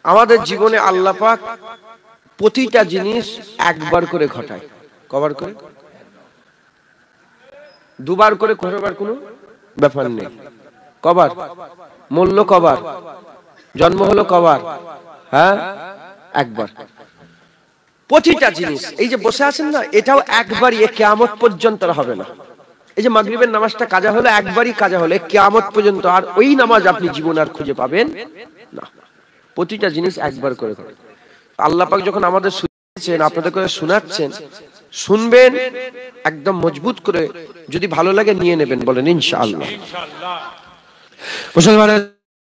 আমাদের জীবনে আল্লাহ পাক প্রতিটা জিনিস একবার করে ঘটায়। কবার করে? দুবার করে ঘটাবার কোনো ব্যাপার নেই। কবার? মূল্য কবার? জন্ম হলো কবার? হ্যাঁ, একবার। প্রতিটা জিনিস, এই যে বসে আছেন না, এটাও একবারই, কিয়ামত পর্যন্ত হবে না। এই যে মাগরিবের নামাজটা কাজা হলো, একবারই কাজা হলো, কিয়ামত পর্যন্ত আর ওই নামাজ আপনি জীবনে আর খুঁজে পাবেন না। প্রতিটা জিনিস একবার করে ঘটে। আল্লাহ পাক যখন আমাদের শুনিয়েছেন, আপনাদের করে শোনাচ্ছেন, শুনবেন একদম মজবুত করে, যদি ভালো লাগে নিয়ে নেবেন, বলেন ইনশাআল্লাহ। মুসলমানের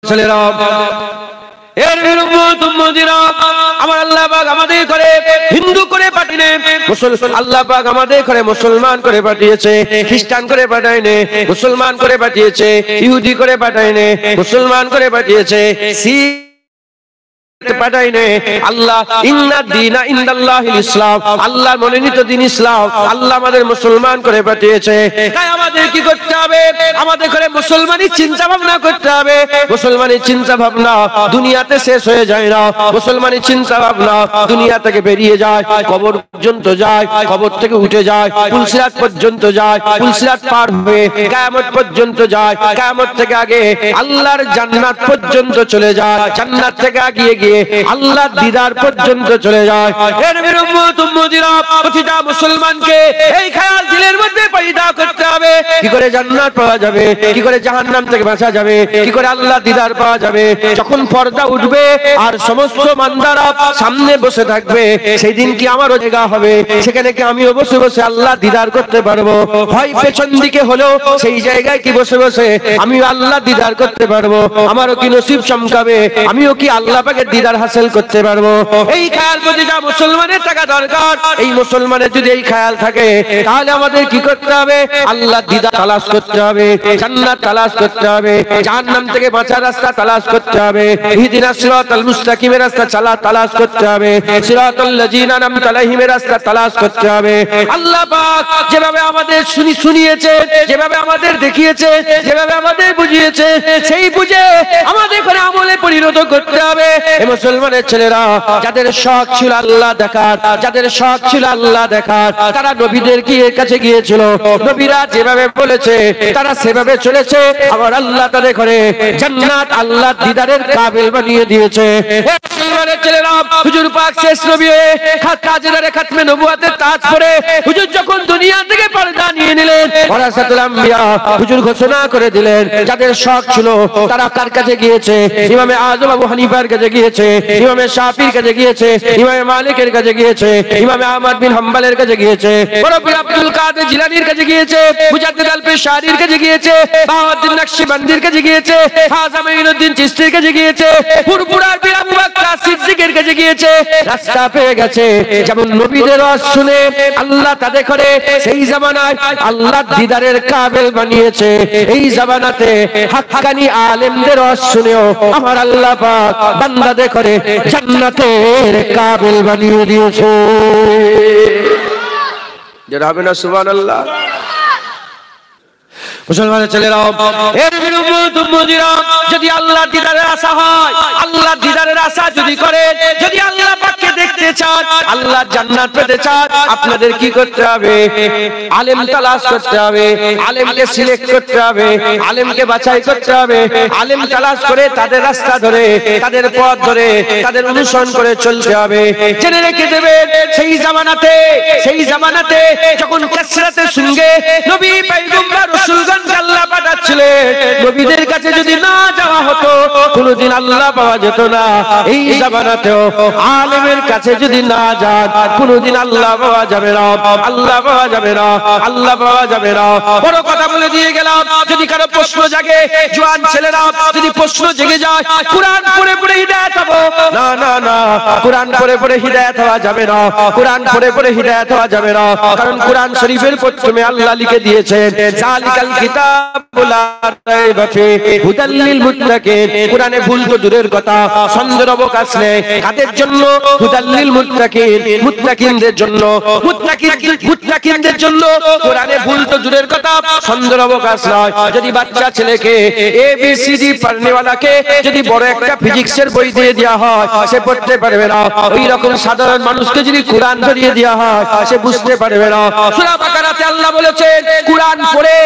ছেলেরা, আমার আল্লাহ পাক আমাদের করে হিন্দু করে পাঠিয়ে, আল্লাহ পাক আমাদের করে মুসলমান করে পাঠিয়েছে, খ্রিস্টান করে পাঠায়নি, মুসলমান করে পাঠিয়েছে, ইহুদি করে পাঠায়নি, মুসলমান করে পাঠিয়েছে, আল্লাহ ইন্না দীনা ইনদাল্লাহিল ইসলাম, আল্লাহর মনোনীত দ্বীন ইসলাম, আল্লাহ আমাদের মুসলমান করে পাঠিয়েছে। তাই আমাদের কি করতে হবে? আমাদের করে মুসলমানি চিন্তা ভাবনা করতে হবে। মুসলমানি চিন্তা ভাবনা দুনিয়াতে শেষ হয়ে যায় না, মুসলমানি চিন্তা ভাবনা দুনিয়া থেকে বেরিয়ে যায়, কবর পর্যন্ত যায়, কবর থেকে উঠে যায়, পুলসিরাত পর্যন্ত যায়, পুলসিরাত পার হয়ে কিয়ামত পর্যন্ত যায়, কিয়ামত থেকে আগে আল্লাহর জান্নাত পর্যন্ত চলে যায়, জান্নাত থেকে আগিয়ে গিয়ে আল্লাহর দিদার পর্যন্ত চলে যায়। এর উম্মতিরা, প্রতিটা মুসলমানকে এই খেয়াল দিলের মধ্যে পয়দা করতে হবে, কি করে জান্নাত পাওয়া যাবে, কি করে জাহান্নাম থেকে বাঁচা যাবে, কি করে আল্লাহর দিদার পাওয়া যাবে। যখন পর্দা উঠবে আর সমস্ত বান্দারা সামনে বসে থাকবে, সেই দিন কি আমারও জায়গা হবে, সেখানে কি আমিও বসে বসে আল্লাহর দিদার করতে পারবো? হয় পেছন দিকে হলেও সেই জায়গায় কি বসে বসে আমিও আল্লাহর দিদার করতে পারবো? আমারও কি নসিব চমকাবে? আমিও কি আল্লাহ পাকের দিদার হাসিল করতে পারবো? এই খেয়াল প্রতিটা মুসলমানের থাকা দরকার। এই মুসলমানের যদি এই খেয়াল থাকে, তাহলে আমাদের কি করতে হবে? আল্লাহর দিদার তালাশ করতে হবে, জান্নাত তালাশ করতে হবে, জাহান্নাম থেকে বাঁচার রাস্তা তালাশ করতে হবে, ইহদিনাস সিরাতাল মুস্তাকিমের রাস্তা তালাশ করতে হবে, সিরাতাল লাযিনা আনআমতা আলাইহিমের রাস্তা তালাশ করতে হবে। আল্লাহ পাক যেভাবে আমাদের শুনিয়েছে, যেভাবে আমাদের দেখিয়েছে, যেভাবে আমাদের বুঝিয়েছে, সেই বুঝে আমাদের করে আমলে পরিণত করতে হবে। এই মুসলমানের ছেলেরা, যাদের শখ ছিল আল্লাহ দেখার, যাদের শখ ছিল আল্লাহ দেখার, তারা নবীদের কাছে গিয়েছিল, নবীরা যেভাবে বলেছে তারা সেভাবে চলেছে। আমার আল্লাহ তাদের করে জান্নাত আল্লাহর দিদারের কাবিল বানিয়ে দিয়েছে। মুসলমানের ছেলেরা, হুজুর পাক শেষ নবী হয়ে তাজদারে খাতমে নবুয়তের তাজ পরে হুজুর যখন দুনিয়া থেকে পর্দা নিয়ে নিলেন, ওয়ারাসাতুল আম্বিয়া হুজুর ঘোষণা করে দিলেন, যাদের শখ ছিল তারা কার কাছে গিয়েছে? ইমামে আযম আবু হানিফার কাছে গিয়েছে, ইমামে শাফির কাছে গিয়েছে, ইমামে মালিকের কাছে গিয়েছে, ইমামে আহমদ বিন হাম্বলের কাছে গিয়েছে, বড় পীর আব্দুল কাদের জিলানীর কাছে গিয়েছে, মুজাদ্দিদ আল-পেশারির কাছে গিয়েছে, বাহাউদ্দিন নকশবন্দির কাছে গিয়েছে, খাজা মঈনুদ্দিন চিশতির কাছে গিয়েছে, ফুরফুরার পীর আবু বকর সিদ্দিকের কাছে গিয়েছে। রাস্তা পেয়ে গেছে। যেমন নবীদের ওয়াজ শুনে আল্লাহ তাদের করে সেই জামানায় আল্লাহর দিদারের কাবিল বানিয়েছে, এই জামানাতে হাক্কানি আলেমদের ওয়াজ শুনেও আমার আল্লাহ পাক বান্দাদের করে জান্নাতের কাবিল বানিয়ে দিয়েছে। যারা হবে না সুবহানাল্লাহ। মুসলমানের ছেলেরা, যদি আল্লাহর দিদারের আশা হয়, আল্লাহর দিদারের আশা যদি করে, যদি আল্লাহ পাককে দেখতে চান, আল্লাহর জান্নাত পেতে চান, আপনাদের কি করতে হবে? আলেম তালাশ করতে হবে, আলেমকে সিলেক্ট করতে হবে, আলেমকে বাছাই করতে হবে, আলেম তালাশ করে তাদের রাস্তা ধরে, তাদের পথ ধরে, তাদের অনুসরণ করে চলতে হবে। জেনে রেখে দেবেন, সেই জামানাতে যখন কাসরাতের সঙ্গে নবী পয়গম্বর রাসূলগণ আল্লাহ পাঠাচ্ছিলেন, নবীদের কাছে যদি না যাওয়া হতো কোনদিন আল্লাহ পাওয়া যেত না। এই জামানাতেও আলেমের কাছে যদি না যান কোনদিন আল্লাহ পাওয়া যাবে না, আল্লাহ পাওয়া যাবে না, আল্লাহ পাওয়া যাবে না। বড় কথা বলে দিয়ে গেলাম, যদি কারো প্রশ্ন জাগে, জওয়ান ছেলেরা যদি প্রশ্ন জেগে যায়, কুরআন পড়ে পড়ে হিদায়াত হবো, না না না, কুরআন পড়ে পড়ে হিদায়াত হওয়া যাবে না, কুরআন পড়ে পড়ে হিদায়াত হওয়া যাবে না। কারণ কুরআন শরীফের প্রথমে আল্লাহ লিখে দিয়েছেন, যালিকাল কিতাবু লা রাইবা ফীহি হুদাল লিল মুত্তাকিন। কুরআনে ভুল তো দূরের কথা, সন্দেহের অবকাশ নেই। কাদের জন্য? হুদাল লিল লিল মুত্তাকিন, মুত্তাকিনদের জন্য, মুত্তাকিনদের জন্য কোরআনে ভুল তো দূরের কথা, সন্দেহের অবকাশ নয়। যদি বাচ্চা ছেলেকে ABCD পড়নেওয়ালাকে যদি বড় একটা ফিজিক্সের বই দিয়ে দেওয়া হয়, সে পড়তে পারবে না। ওই রকম সাধারণ মানুষকে যদি কোরআন ধরিয়ে দেওয়া হয়, সে বুঝতে পারবে না। সূরা বাকারাতে আল্লাহ বলেছেন, কোরআন পড়ে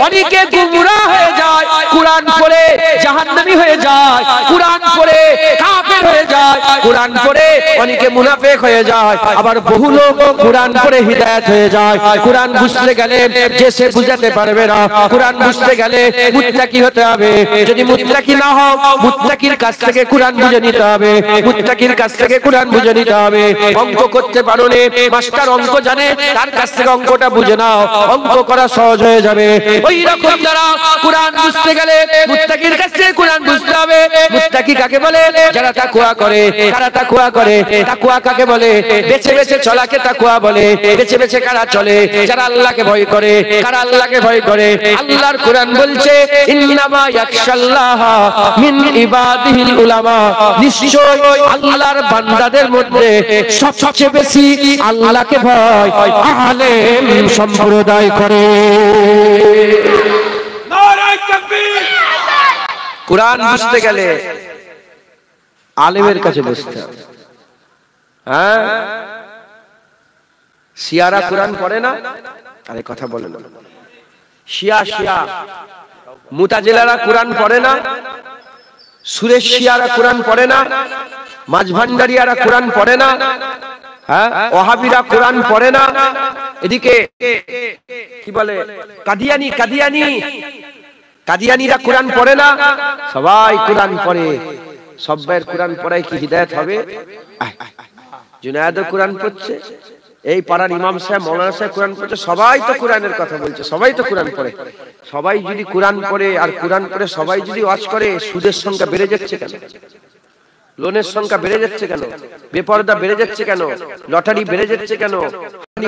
অনেকে গুমরাহ হয়ে যায়, কোরআন পড়ে জাহান্নামী হয়ে যায়, কোরআন পড়ে কাফের হয়ে যায়, কোরআন পড়ে অনেকে মুনাফিক হয়ে যায়। আবার বহু লোক কোরআন পড়ে হিদায়াত হয়ে যায়। কোরআন বুঝতে গেলে যে সে বুঝাতে পারবে না, কোরআন বুঝতে গেলে মুত্তাকি হতে হবে। যদি মুত্তাকি না হও, মুত্তাকির কাছ থেকে কোরআন বুঝে নিতে হবে, মুত্তাকির কাছ থেকে কোরআন বুঝে নিতে হবে। অঙ্ক করতে পারো না, মাস্টার অঙ্ক জানে, তার কাছ থেকে অঙ্কটা বুঝে নাও, অঙ্ক করা সহজ হয়ে যাবে। ওই রকম যারা কোরআন বুঝতে গেলে মুত্তাকির কাছ থেকে কোরআন বুঝতে হবে। মুত্তাকি কাকে বলে? যারা তাকওয়া করে। কারা তাকওয়া করে? তাকওয়া কাকে বলে? বেঁচে বেঁচে চলাকে তাকওয়া বলে। বেঁচে বেঁচে কারা চলে? যারা আল্লাহকে ভয় করে। কারা আল্লাহকে ভয় করে? আল্লাহর কোরআন বলছে, ইন্নামা ইয়াখশাল্লাহ মিন ইবাদিহিল উলামা, নিশ্চয় আল্লাহর বান্দাদের মধ্যে সবচেয়ে বেশি আল্লাহকে ভয় আলেম সম্প্রদায় করে। নারায়ে তাকবীর। কোরআন বুঝতে গেলে আলেমের কাছে বসতে হবে। হ্যাঁ, শিয়ারা কোরআন পড়ে না? আরে কথা বলে না। শিয়া মুতাজিলারা কোরআন পড়ে না? সুরেশ শিয়ারা কোরআন পড়ে না? মাঝভান্ডারিয়ারা কোরআন পড়ে না? হ্যাঁ, ওহাবিরা কোরআন পড়ে না? এদিকে কি বলে কাদিয়ানিরা কোরআন পড়ে না? সবাই কোরআন পড়ে। সবাই কোরআন পড়ায় কি হিদায়াত হবে? জুনায়েদও কোরআন পড়ছে, এই পাড়ার ইমাম সাহেব, মৌলানা সাহেব কোরআন পড়ছে, সবাই তো কোরআনের কথা বলছে, সবাই তো কোরআন পড়ে। সবাই যদি কোরআন পড়ে আর কোরআন পড়ে সবাই যদি ওয়াজ করে, সুদের সংখ্যা বেড়ে যাচ্ছে কেন? লোনের সংখ্যা বেড়ে যাচ্ছে কেন? বেপরদা বেড়ে যাচ্ছে কেন? লটারি বেড়ে যাচ্ছে কেন?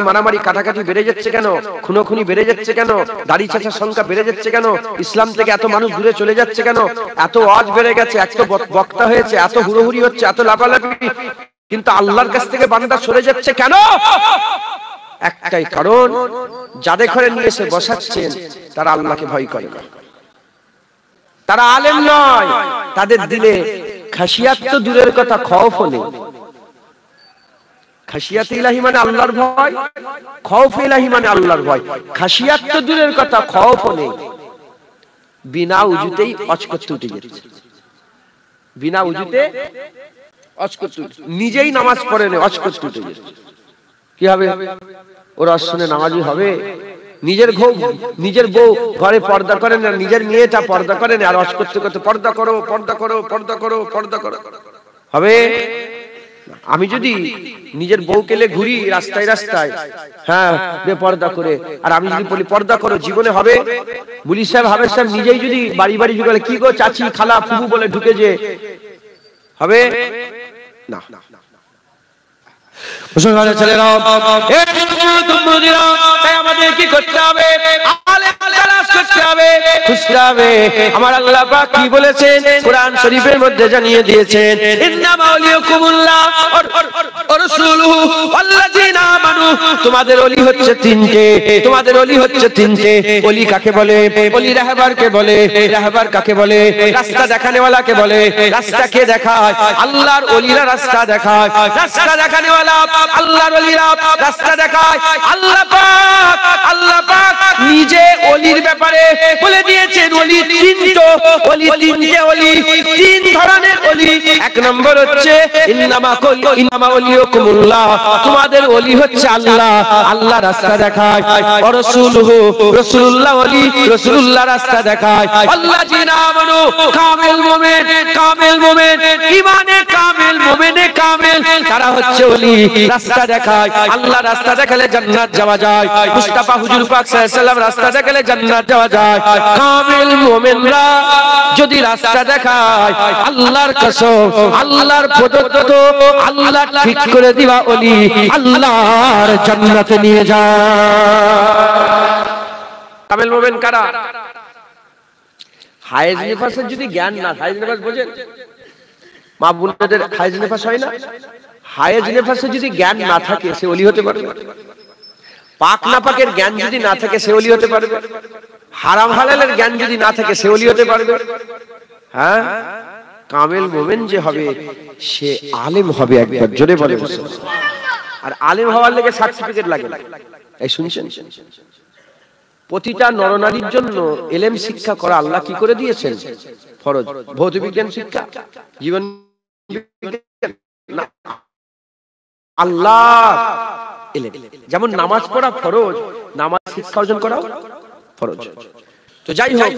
মারামারি কাটাকাটি বেড়ে যাচ্ছে কেন? খুনোখুনি বেড়ে যাচ্ছে কেন? দাড়ি চাচার সংখ্যা বেড়ে যাচ্ছে কেন? ইসলাম থেকে এত মানুষ দূরে চলে যাচ্ছে কেন? এত ওয়াজ বেড়ে গেছে, এত বক্তা হয়েছে, এত হুড়োহুড়ি হচ্ছে, এত লাফালাফি, কিন্তু আল্লাহর কাছ থেকে বান্দা সরে যাচ্ছে কেন? একটাই কারণ, যাদের ঘরে নিয়ে এসে বসাচ্ছেন তারা আল্লাহকে ভয় করে না, তারা আলেম নয়, তাদের দিলে খাশিয়াত তো দূরের কথা, খৌফও নেই। খাশিয়াত ইলাহি মানে আল্লাহর ভয়, খৌফ ইলাহি মানে আল্লাহর ভয়। খাশিয়াত তো দূরের কথা, খৌফও নেই। বিনা উজুতেই ওয়াজ করতে উঠে যাচ্ছে, বিনা উজুতে ওয়াজ করতে, নিজেই নামাজ পড়ে না, ওয়াজ করতে উঠে যাচ্ছে। কি হবে? ওরা শুনে নামাজি হবে? নিজের বউ ঘরে পর্দা করে না, নিজের মেয়েটা পর্দা করে না, আর ওয়াজ করতে করতে পর্দা করো পর্দা করো পর্দা করো পর্দা করো হবে? আমি যদি নিজের বউকে লে ঘুরি রাস্তায় রাস্তায়, হ্যাঁ বেপর্দা করে, আর আমি যদি বলি পর্দা করো, জীবনে হবে? মুলি সাহেব, হাবের সাহেব নিজেই যদি বাড়ি বাড়ি বলে কি গো চাচি খালা ফুফু বলে ঢুকে যে হবে না। মুসলমানের ছেলেরা, আমাদের কি করতে হবে? আমার আল্লাহ পাক কি বলেছেন কোরআন শরীফের মধ্যে জানিয়ে দিয়েছেন, ইন্নামা ওয়ালিয়াকুমুল্লাহ ওয়া রাসূলুহু ওয়াল্লাযিনা আমানু। তোমাদের ওলি হচ্ছে তিনটে, তোমাদের ওলি হচ্ছে তিনটে। ওলি কাকে বলে? ওলি রাহবারকে বলে। রাহবার কাকে বলে? রাস্তা দেখানেওয়ালাকে বলে। রাস্তা কে দেখায়? আল্লাহর ওলিরা রাস্তা দেখায়। রাস্তা দেখানেওয়ালা আল্লাহর ওলিরা রাস্তা দেখায়। আল্লাহ পাক নিজে ওলির ব্যাপারে বলে দিয়েছেন, ওলি তিনটো, ওলি তিনটে, ওলি তিন ধরনের ওলি। এক নম্বর হচ্ছে ইন্নামা ওয়ালিয়াকুমুল্লাহ, তোমাদের ওলি হচ্ছে আল্লাহ, আল্লাহ রাস্তা দেখায়। ওয়া রাসূলুহু, রাসূলুল্লাহ ওলি, রাসূলুল্লাহ রাস্তা দেখায়। আল্লাযিনা আমানু, কামিল মুমিন, কামিল মুমিন, ঈমানে কামিল, মুমিনে কামিল, তারা হচ্ছে ওলি, রাস্তা দেখায়। আল্লাহ রাস্তা দেখালে জান্নাত যাওয়া যায়। মুস্তাফা হুজুর পাক সাল্লাল্লাহু আলাইহি ওয়াসাল্লাম রাস্তা দেখালে জান্নাত যাওয়া যায়। কামিল মুমিনরা যদি রাস্তা দেখায়, আল্লাহর কসম, আল্লাহর প্রদত্ত, আল্লাহ ঠিক করে দিবা ওলি, আল্লাহর জান্নাতে নিয়ে যায়। কামিল মুমিন কারা? হায়েজ নিফাসের যদি জ্ঞান না, হায়েজ নিফাস বোঝেন? মা বোনদের হায়েজ নিফাস হয় না? হায়েজ নেফাসে যদি জ্ঞান না থাকে সে ওলি হতে পারবে? পাক না পাকের জ্ঞান যদি না থাকে সে ওলি হতে পারবে? হারাম হালালের জ্ঞান যদি না থাকে সে ওলি হতে পারবে? হ্যাঁ, কামেল মোমেন যে হবে সে আলেম হবে। একবার জোরে বলে। আর আলেম হওয়ার লেগে সার্টিফিকেট লাগে। এই শুনছেন, প্রতিটা নরনারীর জন্য ইলম শিক্ষা করা আল্লাহ কি করে দিয়েছেন? ফরজ। ভৌতিক বিজ্ঞান শিক্ষা, জীবন বিজ্ঞান না, আল্লাহ ইলম। যেমন নামাজ পড়া ফরজ, নামাজ শিক্ষা অর্জন করা ফরজ। তো যাই হোক,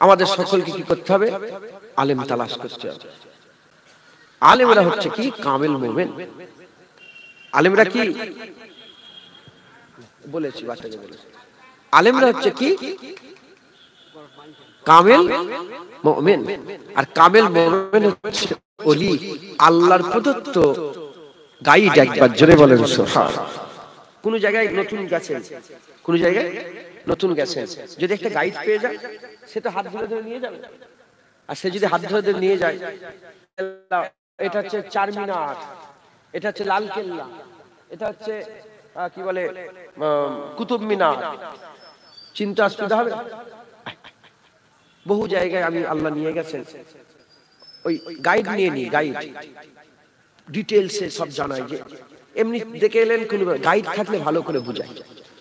আমাদের সকলকে কি করতে হবে? আলেম তালাশ করতে হবে। আলেমরা হচ্ছে কি? কামেল মোমেন। আলেমরা কি বলেছি? বাচ্চাকে বলেছি, আলেমরা হচ্ছে কি? কামেল মুমিন। আর কামেল মুমিন হচ্ছে ওলি, আল্লাহর প্রদত্ত গাইড। একবার জোরে বলেন সুবহানাল্লাহ। কোন জায়গায় নতুন গেছেন, কোন জায়গায় নতুন গেছেন, যদি একটা গাইড পেয়ে যায় সে তো হাত ধরে ধরে নিয়ে যাবে। আর সে যদি হাত ধরে ধরে নিয়ে যায়, এটা হচ্ছে চারমিনার, এটা হচ্ছে লাল কেল্লা, এটা হচ্ছে কি বলে কুতুব মিনার, চিন্তা অসুবিধা হবে? বহু জায়গায় আমি আল্লাহ নিয়ে গেছেন, ওই গাইড নিয়ে নি, গাইড ডিটেইলসে সব জানাই। যে এমনি দেখে এলেন, কোন গাইড থাকলে ভালো করে বুঝায়।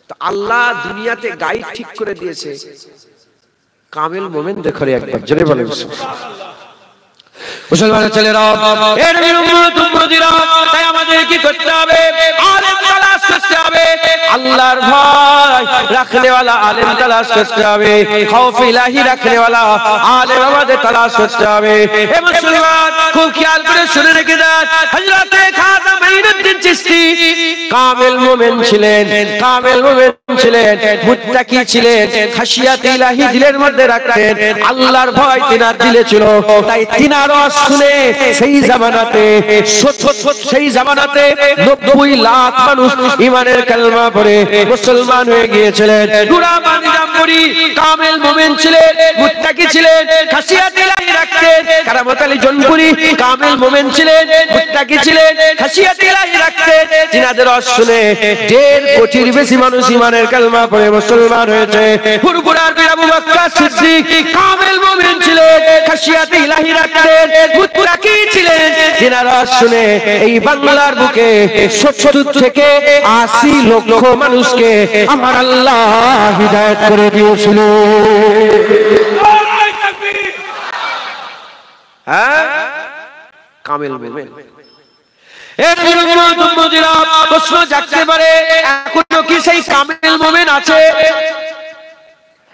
তো আল্লাহ দুনিয়াতে গাইড ঠিক করে দিয়েছে কামেল মোমেন দেখরে। একবার জোরে বলেন সুবহানাল্লাহ। মুসলমানের ছেলেরা, এর উম্মত উম্মতিরা, তাই আমাদের কি করতে হবে? আলেম তালাশ করতে হবে। আল্লাহর ভয় রাখনে ওয়ালা আলেম তালাশ করতে হবে। খৌফ ইলাহি রাখনে ওয়ালা আলেম আমাদের তালাশ করতে হবে। হে মুসলমান, খুব খেয়াল করে শুনে রেখে দেন, হযরত খাজা মাইনুদ্দিন চিশতি কামেল মোমেন ছিলেন, কামেল মোমেন ছিলেন, মুত্তাকি ছিলেন, খাশিয়াত ইলাহি দিলের মধ্যে রাখতেন, আল্লাহর ভয় তিনার দিলে ছিল। তাই তিনার শুনে সেই জামানাতে 90 লাখ মানুষ ঈমানের কালেমা পড়ে মুসলমান হয়ে গিয়েছিলেন। নুরাবানি জামপুরি কামেল মুমিন ছিলেন, মুত্তাকি ছিলেন, খাশিয়াত ইলাহি রাখতেন। কারামত আলী জনপুরি কামেল মুমিন ছিলেন, মুত্তাকি ছিলেন, খাশিয়াত ইলাহি রাখতেন। তিনাদের শুনে 1.5 কোটির বেশি মানুষ ঈমানের কালেমা পড়ে মুসলমান হয়েছে। ফুরফুরার বীর আবু বকর সিদ্দিক কামেল মুমিন ছিলেন, খাশিয়াত ইলাহি রাখতেন, মুত্তাকি ছিলেন। তিনারা শুনে এই বাংলার বুকে 70 থেকে 80 লক্ষ মানুষকে আমার আল্লাহ হিদায়াত করে দিয়েছিল। হ্যাঁ, কামেল মুমিন। এর উম্মত উম্মতিরা, প্রশ্ন জাগতে পারে, এখনো কি সেই কামেল মুমিন আছে?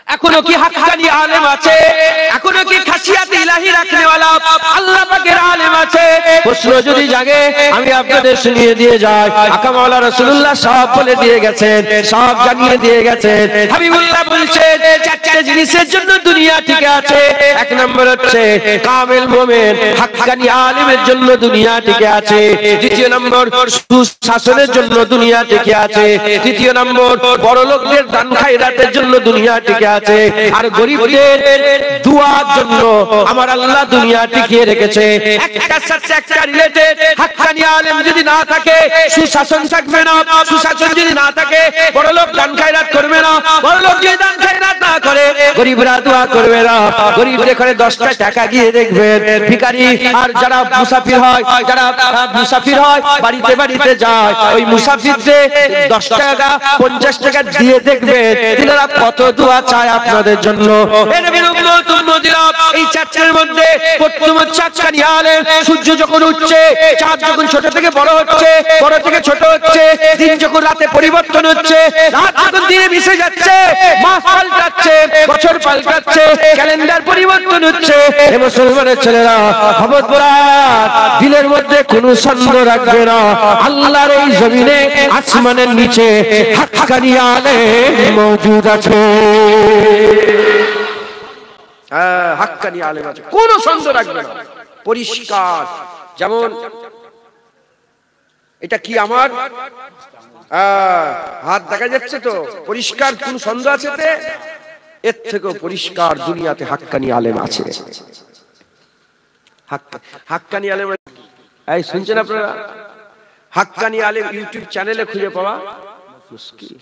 এখনো কি হাক্কানি আলেম আছে? এখনো কি খাশিয়াত ইলাহি রাখনে ওয়ালা আল্লাহ পাকের আলেম আছে? প্রশ্ন যদি জাগে, আমি আপনাদের শুনিয়ে দিয়ে যাই। আকা মাওলানা রাসূলুল্লাহ সব বলে দিয়ে গেছেন, সব জানিয়ে দিয়ে গেছেন। হাবিবুল্লাহ বলছেন, 4টে জিনিসের জন্য দুনিয়া টিকে আছে। 1 নম্বর হচ্ছে কামেল মুমিন, হাক্কানি আলেমের জন্য দুনিয়া টিকে আছে। 2 নম্বর সুশাসনের জন্য দুনিয়া টিকে আছে। 3 নম্বর বড় লোকদের দান খায়রাতের জন্য দুনিয়া টিকে আছে। আর গরিবদের দুয়ার জন্য আমার আল্লাহ দুনিয়া টিকিয়ে রেখেছে। একটার সাথে একটা রিলেটেড। হাক্কানি আলেম যদি না থাকে, সুশাসন থাকবে না। সুশাসন যদি না থাকে, বড় লোক দান খায়রাত করবে না। বড় লোক যদি দান খায়রাত না করে, গরিবরা দোয়া করবে না। গরিবদের ঘরে 10টা টাকা গিয়ে দেখবেন ভিখারি আর যারা মুসাফির হয়, বাড়িতে বাড়িতে যায়, ওই মুসাফিরদের 10 টাকা 50 টাকা দিয়ে দেখবেন তিনারা কত দোয়া চায় আপনাদের জন্য। এই 4টার মধ্যে প্রথম হচ্ছে হাক্কানি আলেম। সূর্য যখন উঠছে, চাঁদ যখন ছোট থেকে বড় হচ্ছে, বড় থেকে ছোট হচ্ছে, দিন যখন রাতে পরিবর্তন হচ্ছে, রাত যখন দিনে মিশে যাচ্ছে, মাস পাল্টাচ্ছে, বছর পাল্টাচ্ছে, ক্যালেন্ডার পরিবর্তন হচ্ছে। এই মুসলমানের ছেলেরা, খবরদার দিলের মধ্যে কোনো সন্দেহ রাখবে না, আল্লাহর এই জমিনে আসমানের নিচে হাক্কানি আলেম মওজুদ আছে। হাক্কানি আলেম আছে, কোনো সন্দেহ রাখবে না, পরিষ্কার। যেমন এটা কি আমার হাত দেখা যাচ্ছে তো, পরিষ্কার, কোন সন্দেহ আছে? এর থেকেও পরিষ্কার দুনিয়াতে হাক্কানি আলেম আছে। হাক্কানি আলেম এই শুনছেন আপনারা? হাক্কানি আলেম ইউটিউব চ্যানেলে খুঁজে পাওয়া মুশকিল।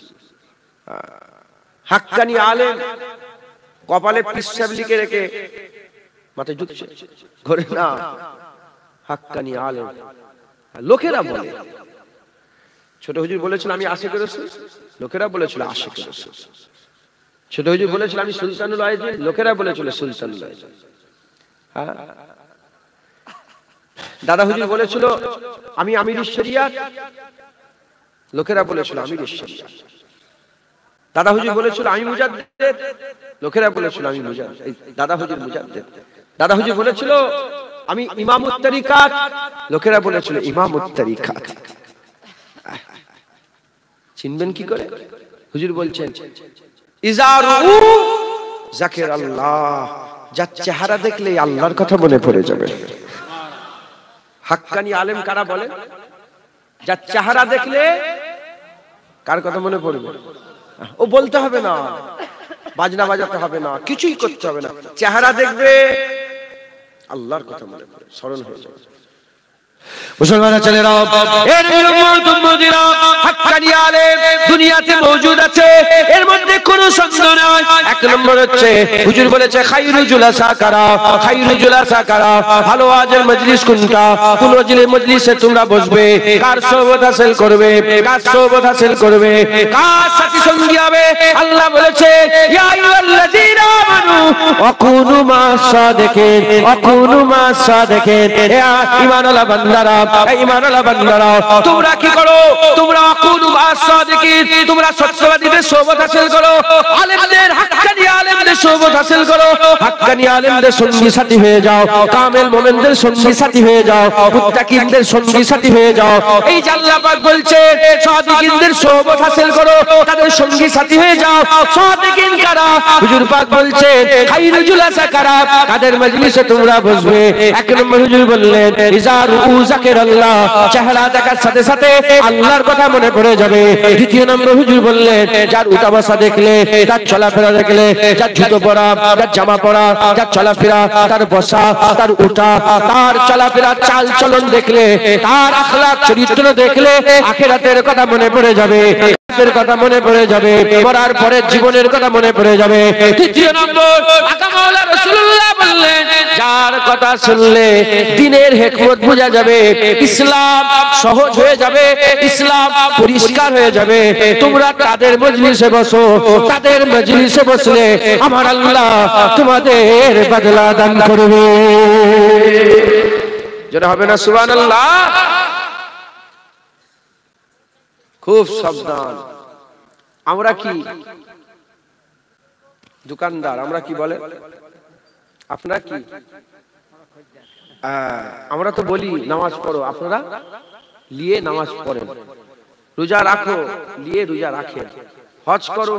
হাক্কানি আলেম কপালে পিসাব লিখে রেখে মাথায় ঢুকছে ঘরে না। হাক্কানি আলেম লোকেরা বলে, ছোট হুজুর বলেছিল আমি আশিকের রাসূল, লোকেরা বলেছিল আশিকের রাসূল। ছোট হুজুর বলেছিল আমি সুলতানুল আইজিন, লোকেরা বলেছিল সুলতানুল আইজিন। হ্যাঁ, দাদা হুজুর বলেছিল আমি আমিরুশ শরিয়াত, লোকেরা বলেছিল আমিরুশ শরিয়াত। দাদা হুজুর বলেছিল আমি মুজাদ্দিদ, লোকেরা বলেছিল আমি মুজাদ্দিদ। দাদা হুজুর মুজাদ্দিদ। দাদা হুজুর বলেছিল আমি ইমামুত তরিকাত, লোকেরা বলেছিল ইমামুত তরিকাত। চিনবেন কি করে? হুজুর বলছেন ইজারু যাকির আল্লাহ, যার চেহারা দেখলে আল্লাহর কথা মনে পড়ে যাবে। হাক্কানি আলেম কারা বলেন? যার চেহারা দেখলে কার কথা মনে পড়বে? ও বলতে হবে না, বাজনা বাজাতে হবে না, কিছুই করতে হবে না, চেহারা দেখবে আল্লাহর কথা মনে পড়ে, স্মরণ হয়ে যাবে। মুসলমানের ছেলেরা, এর উম্মতিরা, হাক্কানি আলেম দুনিয়াতে মওজুদ আছে, এর মধ্যে কোনো সন্দেহ নাই। এক নম্বর হচ্ছে হুজুর বলেছে খায়রুল জুলাসা কারা, খায়রুল জুলাসা কারা, ভালো ওয়াজের মজলিস কোনটা, কোন মজলিসে তোমরা বসবে, কার সোহবত হাসিল করবে, কার সোহবত হাসিল করবে, কার সাথী সঙ্গী হবে। আল্লাহ বলেছে ইয়া আইয়ুহাল্লাযীনা আমানু ওয়াকুনু মা'আস সাদিকিন, ওয়াকুনু মা'আস সাদিকিন। ঈমানওয়ালা বান্দারা, ঈমানওয়ালা বান্দারা, তোমরা কি করো? তোমরা ওয়াকুনু মা'আস সাদিকিন, তোমরা সত্যবাদীদের সোহবত হাসিল করো, আলেমদের, হাক্কানি আলেমদের সোহবত হাসিল করো, হাক্কানি আলেমদের সঙ্গী সাথী হয়ে যাও, কামেল মুমিনদের সঙ্গী সাথী হয়ে যাও, মুত্তাকিনদের সঙ্গী সাথী হয়ে যাও। এই যে আল্লাহ পাক বলছে সাদিকিনদের সোহবত হাসিল করো, তাদের সঙ্গী সাথী হয়ে যাও। সাদিকিন কারা? হুজুর পাক বলছে খায়রুল জুলাসা কারা, তাদের মজলিসে তোমরা বসবে। এক নম্বর হুজুর বললেন ইজারু যাকির আল্লাহ, চেহারা দেখার সাথে সাথে আল্লাহর কথা মনে পড়ে যাবে। দ্বিতীয় নম্বর হুজুর বললেন যার উঠা বসা দেখলে, তার চলাফেরা দেখলে, যার জুতো পরা, তার জামা পরা, তার চলাফেরা, তার বসা, তার উঠা, তার চলাফেরা, চাল চলন দেখলে, তার আখলাক চরিত্র দেখলে আখিরাতের কথা মনে পড়ে যাবে, আখিরাতের কথা মনে পড়ে যাবে, মরার পরে জীবনের কথা মনে পড়ে যাবে। তৃতীয় নম্বর আকা মাওলা রাসূলুল্লাহ বললেন যার কথা শুনলে দ্বীনের হিকমত বোঝা যাবে, ইসলাম সহজ হয়ে যাবে, ইসলাম পরিষ্কার হয়ে যাবে। তোমরা তাদের মজলিসে বসো, তাদের মজলিসে বসলে আমার আল্লাহ তোমাদের বদলা দান করবে। যেটা হবে না সুবহানাল্লাহ। খুব সাবধান। আমরা কি দোকানদার, আমরা কি বলে, আপনারা কি? আমরা তো বলি নামাজ পড়ো, আপনারা লিয়ে নামাজ পড়েন, রোজা রাখো, লিয়ে রোজা রাখেন, হজ করো,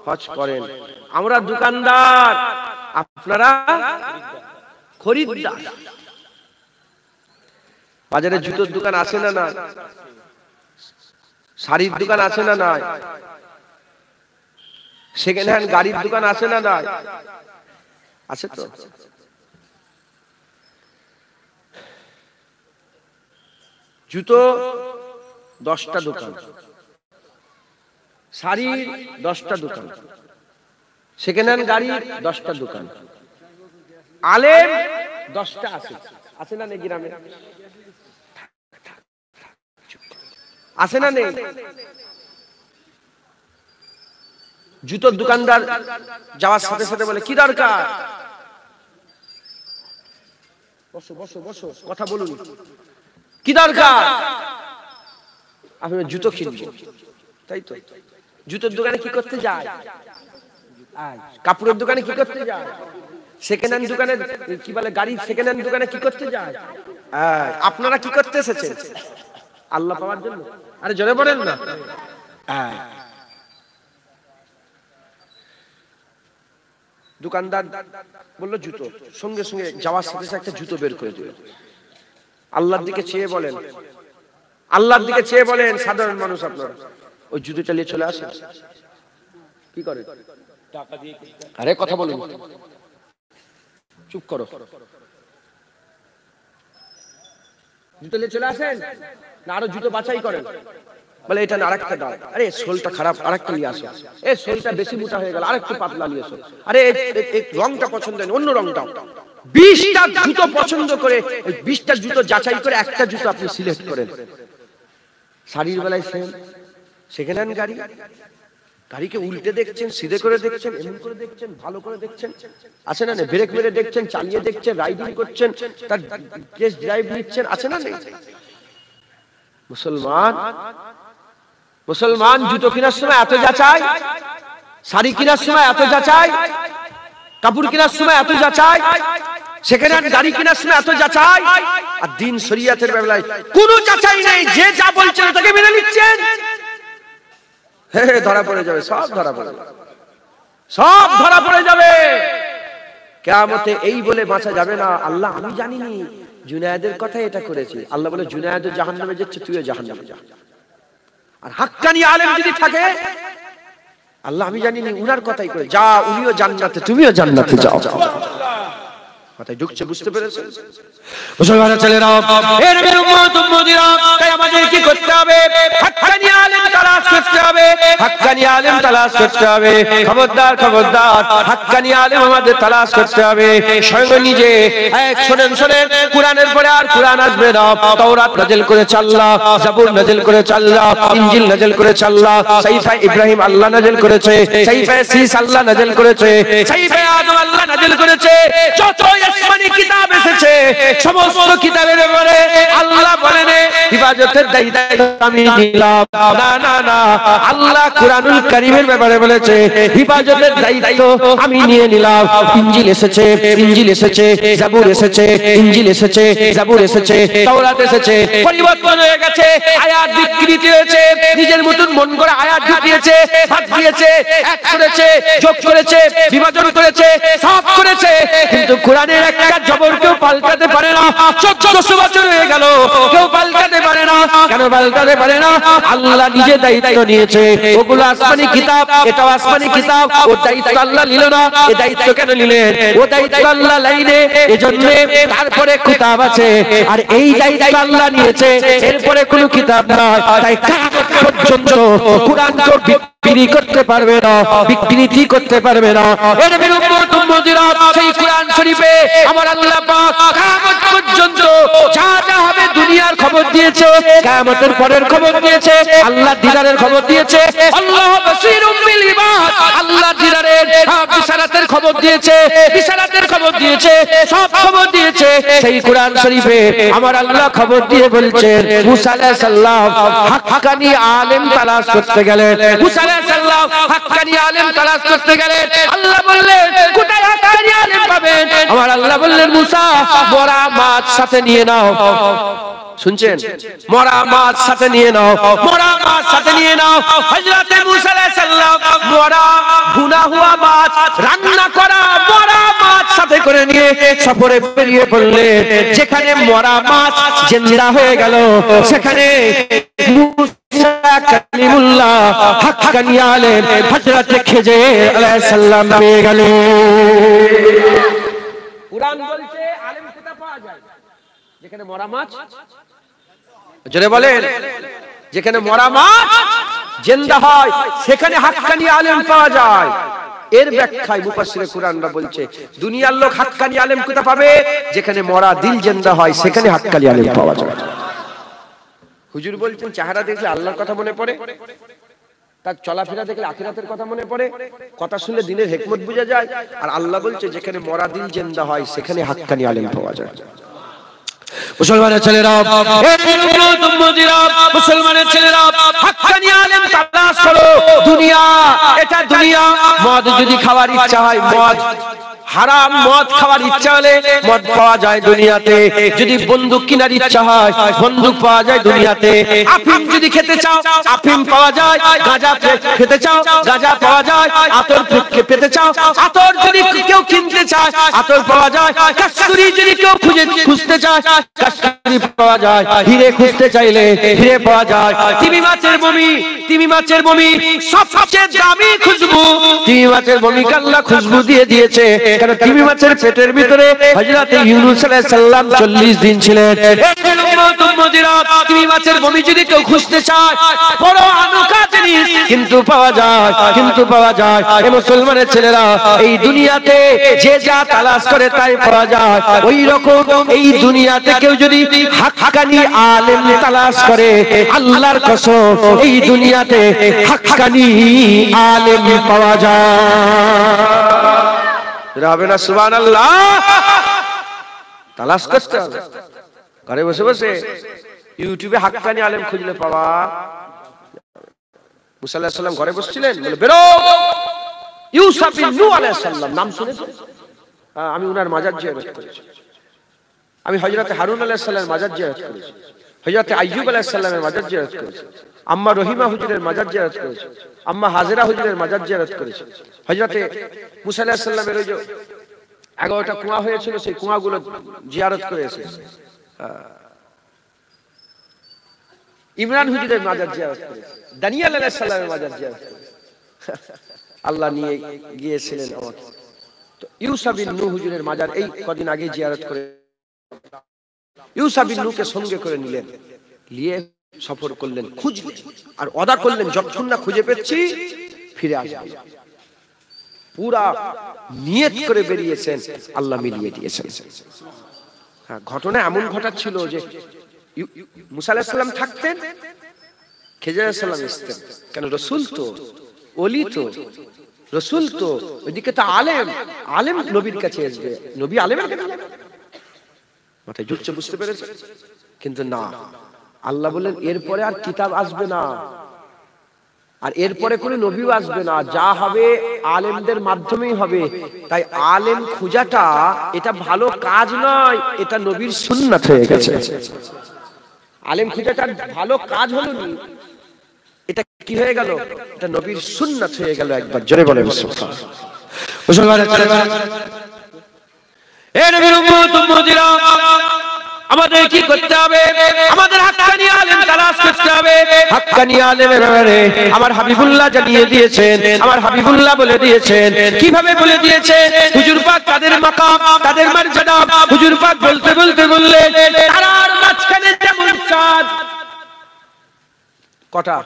হজ করেন। আমরা দোকানদার, আপনারা খরিদ্দার। বাজারে জুতোর দোকান আছে না না? শাড়ির দোকান আছে না নাই? সেকেন্ড হ্যান্ড গাড়ির দোকান আছে না নাই? আছে তো। জুতো 10টা দোকান, শাড়ির 10টা দোকান, সেকেন্ড হ্যান্ড গাড়ির 10টা দোকান, আলেম 10টা আছে, আছে না নেই গ্রামে? আছে না নেই? জুতোর দোকানদার যাওয়ার সাথে সাথে বলে কি দরকার? বসো বসো বসো, কথা বলুন, কি দরকার? আমি জুতো কিনবো, তাই তো। জুতোর দোকানে কি করতে যায়? কাপড়ের দোকানে কি করতে যায়? সেকেন্ড হ্যান্ড দোকানে কি বলে, গাড়ির সেকেন্ড হ্যান্ড দোকানে কি করতে যায়? আপনারা কি করতে এসেছেন? আল্লাহ পাওয়ার জন্য। আরে জোরে বলেন না। দোকানদার বললো জুতো, সঙ্গে সঙ্গে যাওয়ার সাথে সাথে একটা জুতো বের করে দিল। আল্লাহর দিকে চেয়ে বলেন, আল্লাহর দিকে চেয়ে বলেন, সাধারণ মানুষ আপনারা ওই জুতো চালিয়ে চলে আসেন, কি করে? টাকা দিয়ে। আরে কথা বলুন, চুপ করো। জুতো নিয়ে চলে আসেন না আরো জুতো বাছাই করেন? বলে এটা না আরেকটা দাও, আরে সোলটা খারাপ আরেকটা নিয়ে আসো, এই সোলটা বেশি মোটা হয়ে গেল আরেকটু পাতলা নিয়ে এসো, আরে এই রংটা পছন্দ নেই অন্য রং দাও। 20টা জুতো পছন্দ করে ওই 20টা জুতো যাচাই করে একটা জুতো আপনি সিলেক্ট করেন। শাড়ির বেলায় সেকেন্ড হ্যান্ড গাড়ি, গাড়িকে উল্টে দেখছেন, সিধে করে দেখছেন, এমন করে দেখছেন, ভালো করে দেখছেন, আছে না? ব্রেক মেরে দেখছেন, চালিয়ে দেখছেন, রাইডিং করছেন, তার টেস্ট ড্রাইভ নিচ্ছেন, আছে না? মুসলমান জুতো কেনার সময় এত যাচাই, শাড়ি কেনার সময় এত যাচাই, কাপড় কেনার সময় এত যাচাই, সেকেন্ড হ্যান্ড গাড়ি কেনার সময় এত যাচাই, আর দিন শরিয়াতের বেলায় কোনো যাচাই নেই, যে যা বলছেন তাকে মেনে নিচ্ছেন। ধরা পড়ে যাবে, সব ধরা পড়ে যাবে, সব ধরা পড়ে যাবে। কিয়ামতে এই বলে বাঁচা যাবে না আল্লাহ আমি জানিনি, জুনায়েদের কথা এটা করেছি। আল্লাহ বলে জুনায়েদ জাহান্নামে যাচ্ছে, তুইও জাহান্নামে যা। আর হাক্কানি আলেম যদি থাকে, আল্লাহ আমি জানিনি, উনার কথাই করে যা, উনিও জান্নাতে তুমিও জান্নাতে যাও। কথাই ঢুকছে, বুঝতে পেরেছেন? মুসলমানের ছেলেরা, এর উম্মত উম্মতিরা, তাই আমাদের কি করতে হবে? হাক্কানি আলেম তালাশ করতে হবে, হাক্কানি আলেম তালাশ করতে হবে। খবরদার খবরদার, হাক্কানি আলেম আমাদের তালাশ করতে হবে। স্বয়ং নিজে শোনেন, কুরআনের পরে আর কুরআন আসবে না। তাওরাত নাযিল করেছে আল্লাহ, জাবুর নাযিল করেছে আল্লাহ, ইনজিল নাযিল করেছে আল্লাহ, সাহিফা ইব্রাহিম আল্লাহ নাযিল করেছে, সাহিফা সিস আল্লাহ নাযিল করেছে, সাহিফা আদম আল্লাহ নাযিল করেছে। যত আসমানি কিতাব এসেছে, সমস্ত কিতাবের ব্যাপারে আল্লাহ বলেন হিফাজতের দায়িত্ব আমি নিলাম। না না না, আল্লাহ কুরআনুল কারীমের ব্যাপারে বলেছে হিফাজতের দায়িত্ব আমি নিয়ে নিলাম। ইনজিল এসেছে, ইনজিল এসেছে, জাবুর এসেছে, ইনজিল এসেছে, জাবুর এসেছে, তাওরাত এসেছে, পরিবর্তন হয়ে গেছে, আয়াত বিকৃতি হয়েছে, নিজের মতন মন করে আয়াত ঢুকিয়েছে, বাদ দিয়েছে, এক করেছে, যোগ করেছে, বিভাজন করেছে, সব করেছে, কিন্তু কোরআনের একটা জবর কেউ পাল্টাতে পারে না। 1400 বছর হয়ে গেল, কেউ পাল্টাতে পারে না। কেন পাল্টাতে পারে না? আল্লাহ নিজে দায়িত্ব নিয়েছে। ওগুলো আসমানি কিতাব, এটাও আসমানি কিতাব, ও দায়িত্ব আল্লাহ নিল না। এই দায়িত্ব কেন নিলেন? ও দায়িত্ব আল্লাহ লাইনে, এজন্য তারপরে কিতাব আছে, আর এই দায়িত্ব আল্লাহ নিয়েছে, এরপরে কোনো কিতাব নাই। তাই কিয়ামত পর্যন্ত কুরআন তো বিক্রি করতে পারবে না, বিকৃতি করতে পারবে না। এর উম্মত উম্মতিরা, সেই কুরআন শরীফে আমার আল্লাহ পাক কিয়ামত পর্যন্ত যা যা হবে দুনিয়ার খবর দিয়েছে, কিয়ামতের পরের খবর দিয়েছে, আল্লাহ দিদারের খবর দিয়েছে। আল্লাহ বাসীরুম বিল ইবাদ, আল্লাহ দিদারের বিশারাতের খবর দিয়েছে, বিশারাতের খবর দিয়েছে, সব খবর দিয়েছে। সেই কুরআন শরীফে আমার আল্লাহ খবর দিয়ে বলছেন মুসা আলাইহিস সালাম হাক্কানি আলেম তালাশ করতে গেলেন। মুসা আলাইহিস সালাম হাক্কানি আলেম তালাশ করতে গেলেন। আল্লাহ বললেন কোথায় হাক্কানি আলেম পাবেন? আমার আল্লাহ বললেন মুসা মরা মাছ সাথে নিয়ে নাও। শুনছেন? মরা মাছ সাথে নিয়ে নাও, মরা মাছ সাথে নিয়ে নাও। হযরতে মুসা আলাইহিস সালাম মরা ভুনা হুয়া মাছ, রান্না করা মরা মাছ সাথে করে নিয়ে সফরে বেরিয়ে পড়লেন। যেখানে মরা মাছ জিন্দা হয়ে গেল, সেখানে মুসা কালিমুল্লাহ হাক্কানি আলেম হযরতে খিজির আলাইহিস সালাম পেয়ে গেলেন। কুরআন বলছে আলেম কোথা পাওয়া যায়? যেখানে মরা মাছ, জোরে বলেন, যেখানে মরা মাছ জিন্দা হয় সেখানে হাক্কানি আলেম পাওয়া যায়। এর ব্যাখ্যায় মুফাসসিরে কুরআনরা বলছে দুনিয়ার লোক হাক্কানি আলেম কোথা পাবে? যেখানে মরা দিল জিন্দা হয় সেখানে হাক্কানি আলেম পাওয়া যায়। হুজুর বলছেন চেহারা দেখলে আল্লাহর কথা মনে পড়ে, তার চলাফেরা দেখলে আখিরাতের কথা মনে পড়ে, কথা শুনলে দিনের হিকমত বোঝা যায়। আর আল্লাহ বলছে যেখানে মরা দিল জিন্দা হয় সেখানে হাক্কানি আলেম পাওয়া যায়। মুসলমানের ছেলেরা, মুসলমানের ছেলেরা, হাক্কানি আলেম তালাশ করো। দুনিয়া, এটা দুনিয়া। মদ যদি খাওয়ার ইচ্ছা হয়, মদ হারাম মদ খাওয়ার ইচ্ছা হলে মদ পাওয়া যায় দুনিয়াতে। যদি বন্দুক কেনার ইচ্ছা হয়, বন্দুক পাওয়া যায় দুনিয়াতে। আফিম যদি খেতে চাও, আফিম পাওয়া যায়। গাঁজা খেতে চাও, গাঁজা পাওয়া যায়। আতর পেতে চাও, আতর যদি কেউ কিনতে চায়, আতর পাওয়া যায়। কস্তুরী যদি কেউ খুঁজতে চায়, কস্তুরী পাওয়া যায়। হিরে খুঁজতে চাইলে হিরে পাওয়া যায়। তিমি মাছের বমি, তিমি মাছের বমি সবচেয়ে দামি খুশবু। তিমি মাছের বমি আল্লাহ খুশবু দিয়ে দিয়েছে, কারণ তিমি মাছের পেটের ভিতরে হযরত ইউনূস আলাইহিস সালাম 40 দিন ছিলেন। তিমি মাছের বমি যদি কেউ খুঁজতে চায়, বড় আনোকা জিনিস কিন্তু পাওয়া যায়। এই মুসলমানের ছেলেরা, এই দুনিয়াতে যে যা তালাশ করে তাই পাওয়া যায়। ওই রকম এই দুনিয়াতে কেউ যদি হাক্কানি আলেম তালাশ করে, আল্লাহর কসম এই দুনিয়াতে হাক্কানি আলেম পাওয়া যায়। হবে না সুবহানাল্লাহ? তালাশ করতে হবে। ঘরে বসে বসে ইউটিউবে হাক্কানি আলেম খুঁজলে পাওয়া। মুসা আলাইহিস সালাম ঘরে বসছিলেন, বলে বেরো। ইউসুফ বিন নূহ আলাইহিস সালাম নাম শুনেছেন? আমি উনার মাজার জিয়ারত করেছি। আমি হযরত হারুন আলাইহিস সালামের মাজার জিয়ারত করেছি। হযরত আইয়ুব আলাইহিস সালামের মাজার জিয়ারত করেছি। আম্মা রহিমা হুজুরের মাজার জিয়ারত করেছি। আম্মা হাজেরা হুজুরের মাজার জিয়ারত করেছি। হযরত মুসা আলাইহিস সালামের ওই যে 11টা কুয়া হয়েছিল, সেই কুয়াগুলো জিয়ারত করেছে। ইমরান হুজুরের মাজার জিয়ারত করেছে। দানিয়েল আলাইহিস সালামের মাজার জিয়ারত করেছে। আল্লাহ নিয়ে গিয়েছিলেন আমাকে। তো ইউসুফ বিন নূহ হুজুরের মাজার এই কদিন আগে জিয়ারত করে ইউসুফ বিন নূহকে সঙ্গে করে নিলেন, নিয়ে সফর করলেন, খুঁজলেন আর ওয়াদা করলেন যতক্ষণ না খুঁজে পেয়েছি ফিরে আসবেন। পুরা নিয়ত করে বেরিয়েছেন, আল্লাহ মিলিয়ে দিয়েছেন। হ্যাঁ, ঘটনা এমন ঘটাচ্ছিল যে মুসা আলাইহিস সালাম থাকতেন, খেজর আলাইহিস সালাম আসতেন। কেন? রাসূল তো, ওলি তো, রাসূল তো, ওইদিকে তো আলেম নবীর কাছে আসবে, নবী আলেমের কাছে যাবে। মাথায় ঢুকছে, বুঝতে পেরেছে? কিন্তু না, আল্লাহ বললেন এরপরে আর কিতাব আসবে না, আর এরপরে কোনো নবীও আসবে না, যা হবে আলেমদের মাধ্যমেই হবে। তাই আলেম খোঁজাটা এটা ভালো কাজ নয়, এটা নবীর সুন্নাত হয়ে গেছে। আলেম খোঁজাটা ভালো কাজ হলো না, এটা কি হয়ে গেল? এটা নবীর সুন্নাত হয়ে গেল। একবার জোরে বলেন সুবহানাল্লাহ। মুসলমানের ছেলেরা, এ নবীর উম্মত উম্মতিরা, আমাদের কি করতে হবে? আমাদের হাক্কানি আলেম তালাশ করতে হবে। হাক্কানি আলেমের ব্যাপারে আমার হাবিবুল্লাহ জানিয়ে দিয়েছেন, আমার হাবিবুল্লাহ বলে দিয়েছেন। কিভাবে বলে দিয়েছেন? হুজুর পাক তাদের মাকাম, তাদের মর্যাদা হুজুর পাক বলতে বলতে বললেন, তারার মাঝখানে যেমন চাঁদ, কটা?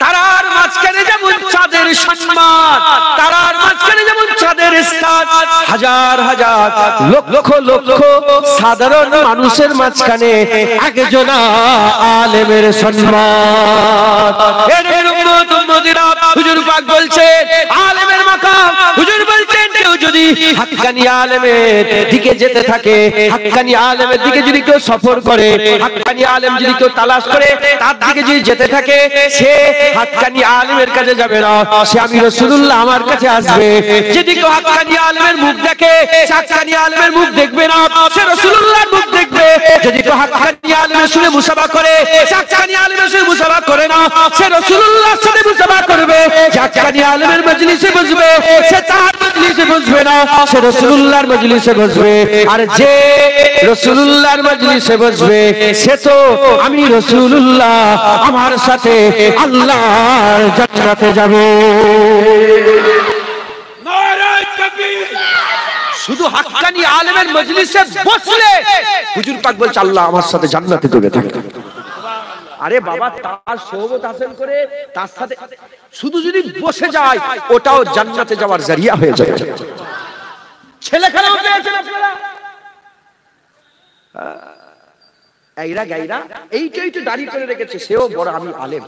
তারার মাঝখানে যেমন চাঁদের সম্মান, তারার মাঝখানে যেমন চাঁদের স্থান, হাজার হাজার লক্ষ লক্ষ সাধারণ মানুষের মাঝখানে একজন আলেমের সম্মান। এর উম্মত উম্মতিরা, হুজুর পাক বলছেন আলেমের মাকাম, হুজুর বলছেন কেউ যদি হাক্কানি আলেমের দিকে যেতে থাকে, হাক্কানি আলেমের দিকে যদি কেউ সফর করে, হাক্কানি আলেম যদি কেউ তালাশ করে, তার দিকে যদি যেতে থাকে, সে হাক্কানি আলেমের কাছে যাবে না, সে আমি রাসূলুল্লাহ আমার কাছে আসবে। যদি কেউ হাক্কানি আলেমের মুখ দেখে, হাক্কানি আলেমের মুখ দেখবে না, সে রাসূলুল্লাহর মুখ দেখবে। যদি কেউ হাক্কানি আলেমের সঙ্গে মুসাফা করে, হাক্কানি আলেমের সঙ্গে মুসাফা করে না, সে রাসূলুল্লাহর সাথে মুসাফা করবে। হাক্কানি আলেমের মজলিসে বসবে, সে তার মজলিসে বসবে না, সে রাসূলুল্লাহর মজলিসে বসবে। আর যে রাসূলুল্লাহর মজলিসে বসবে, সে তো আমি রাসূলুল্লাহ আমার সাথে আল্লাহর জান্নাতে যাবে। নারে তাকবীর! শুধু হাক্কানি আলেমের মজলিসে বসলে হুজুর পাক বলছে আল্লাহ আমার সাথে জান্নাতে যাবে। আরে বাবা, তার সোহবত হাসিল করে তার সাথে শুধু যদি বসে যায়, ওটাও জান্নাতে যাওয়ার জরিয়া হয়ে যায়। ছেলে খেলাও পেয়েছেন আপনারা, এইরা গাইরা এইটা দাড়ি করে রেখেছে, সেও বড় আমি আলেম।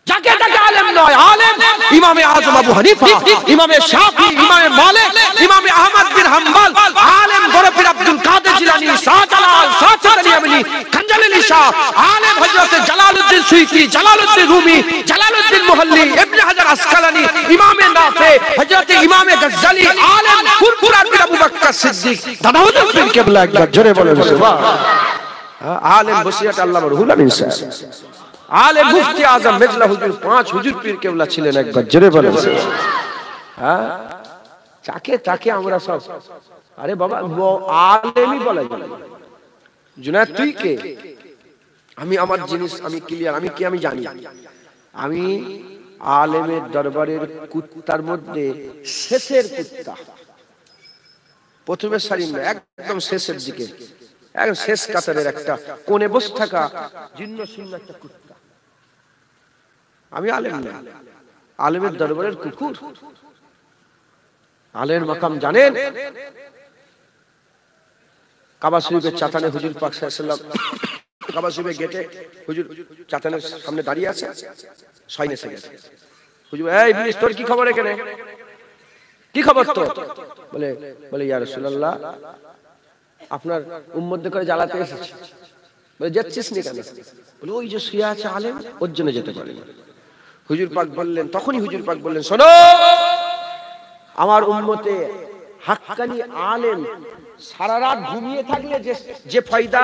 যাকে যাকে আলেম নয়, আলেম ইমামে আজম আবু হানিফা, ইমামে শাফি, ইমামে মালিক, ইমামে আহমদ বিন হাম্বল, আলেম গরফির আব্দুল কাদের জিলানী, শাহজালাল, শাহজালালি আমলি, খানজালালি শাহ, আলেম হযরত Jalaluddin Suyuti, Jalaluddin Rumi, Jalaluddin Mahalli, Ibn Hajar Asqalani, ইমামে নাফি, হযরত ইমামে গজ্জালি, আলেম কুরকুরা পীর আবু বকর সিদ্দিক, দাদাউদ্দিন পীর কেবলা। একবার জোরে বলেন সুবহানাল্লাহ। আলেম বসিয়াত আল্লামা রুহুল আমিন সাহেব, আলেম মুফতি আজম মেজলা হুজুর, 5 হুজুর পীর কেবলা ছিলেন। একবার জোরে বলেন। হ্যাঁ, তাকে আমরা সব, আরে বাবা আলেমই বলা যায়। জুনায়েদ তুই কে? আমি আমার জিনিস আমি ক্লিয়ার, আমি কি আমি জানি। আমি আলেমের দরবারের কুত্তার মধ্যে শেষের কুত্তা, প্রথমের সারি না, একদম শেষের দিকে। একদম শেষ কাতারের একটা কোণে বসে থাকা জীর্ণ শীর্ণ একটা কুত্তা। আমি আলেম না, আলেমের দরবারের কুকুর। আলের মাকাম জানেন? কাবা শরীফের চাতানে হুজুর পাক সাল্লাল্লাহু আলাইহি ওয়াসাল্লাম, কাবা শরীফের গেটে হুজুর চাতানের সামনে দাঁড়িয়ে আছে, সৈন্য এসে গেছে। হুজুর, এই ইবলিস তোর কি খবর এখানে? কি খবর তো? বলে ইয়া রাসূলুল্লাহ, আপনার উম্মতদের করে জ্বালাতে এসেছি। বলে যাচ্ছিস নি কেন? বলে ওই যে শুয়ে আছে আলেম, ওর জন্য যেতে পারি না। হুজুর পাক বললেন, তখনই হুজুর পাক বললেন, শোনো, আমার উম্মতে হাক্কানি আলেম সারা রাত ঘুমিয়ে থাকলে যে ফায়দা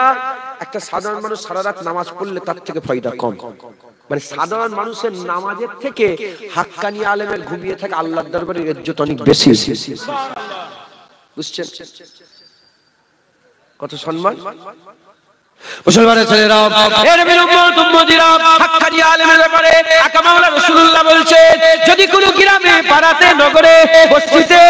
একটা সাধারণ মানুষ সারা রাত নামাজ পড়লে তার থেকে ফায়দা কম। মানে সাধারণ মানুষের নামাজের থেকে হাক্কানি আলেমের ঘুমিয়ে থাকে আল্লাহর দরবারে ইজ্জত অনেক বেশি। বুঝছেন কত সম্মান? মুসলমানের ছেলেরা, এর বিরুদ্ধে উম্মতিরা হাক্কানি আলেমের ব্যাপারে আকা মাওলা রাসূলুল্লাহ বলছে, যদি কোনো গ্রামে পাড়াতে নগরে বস্তিতে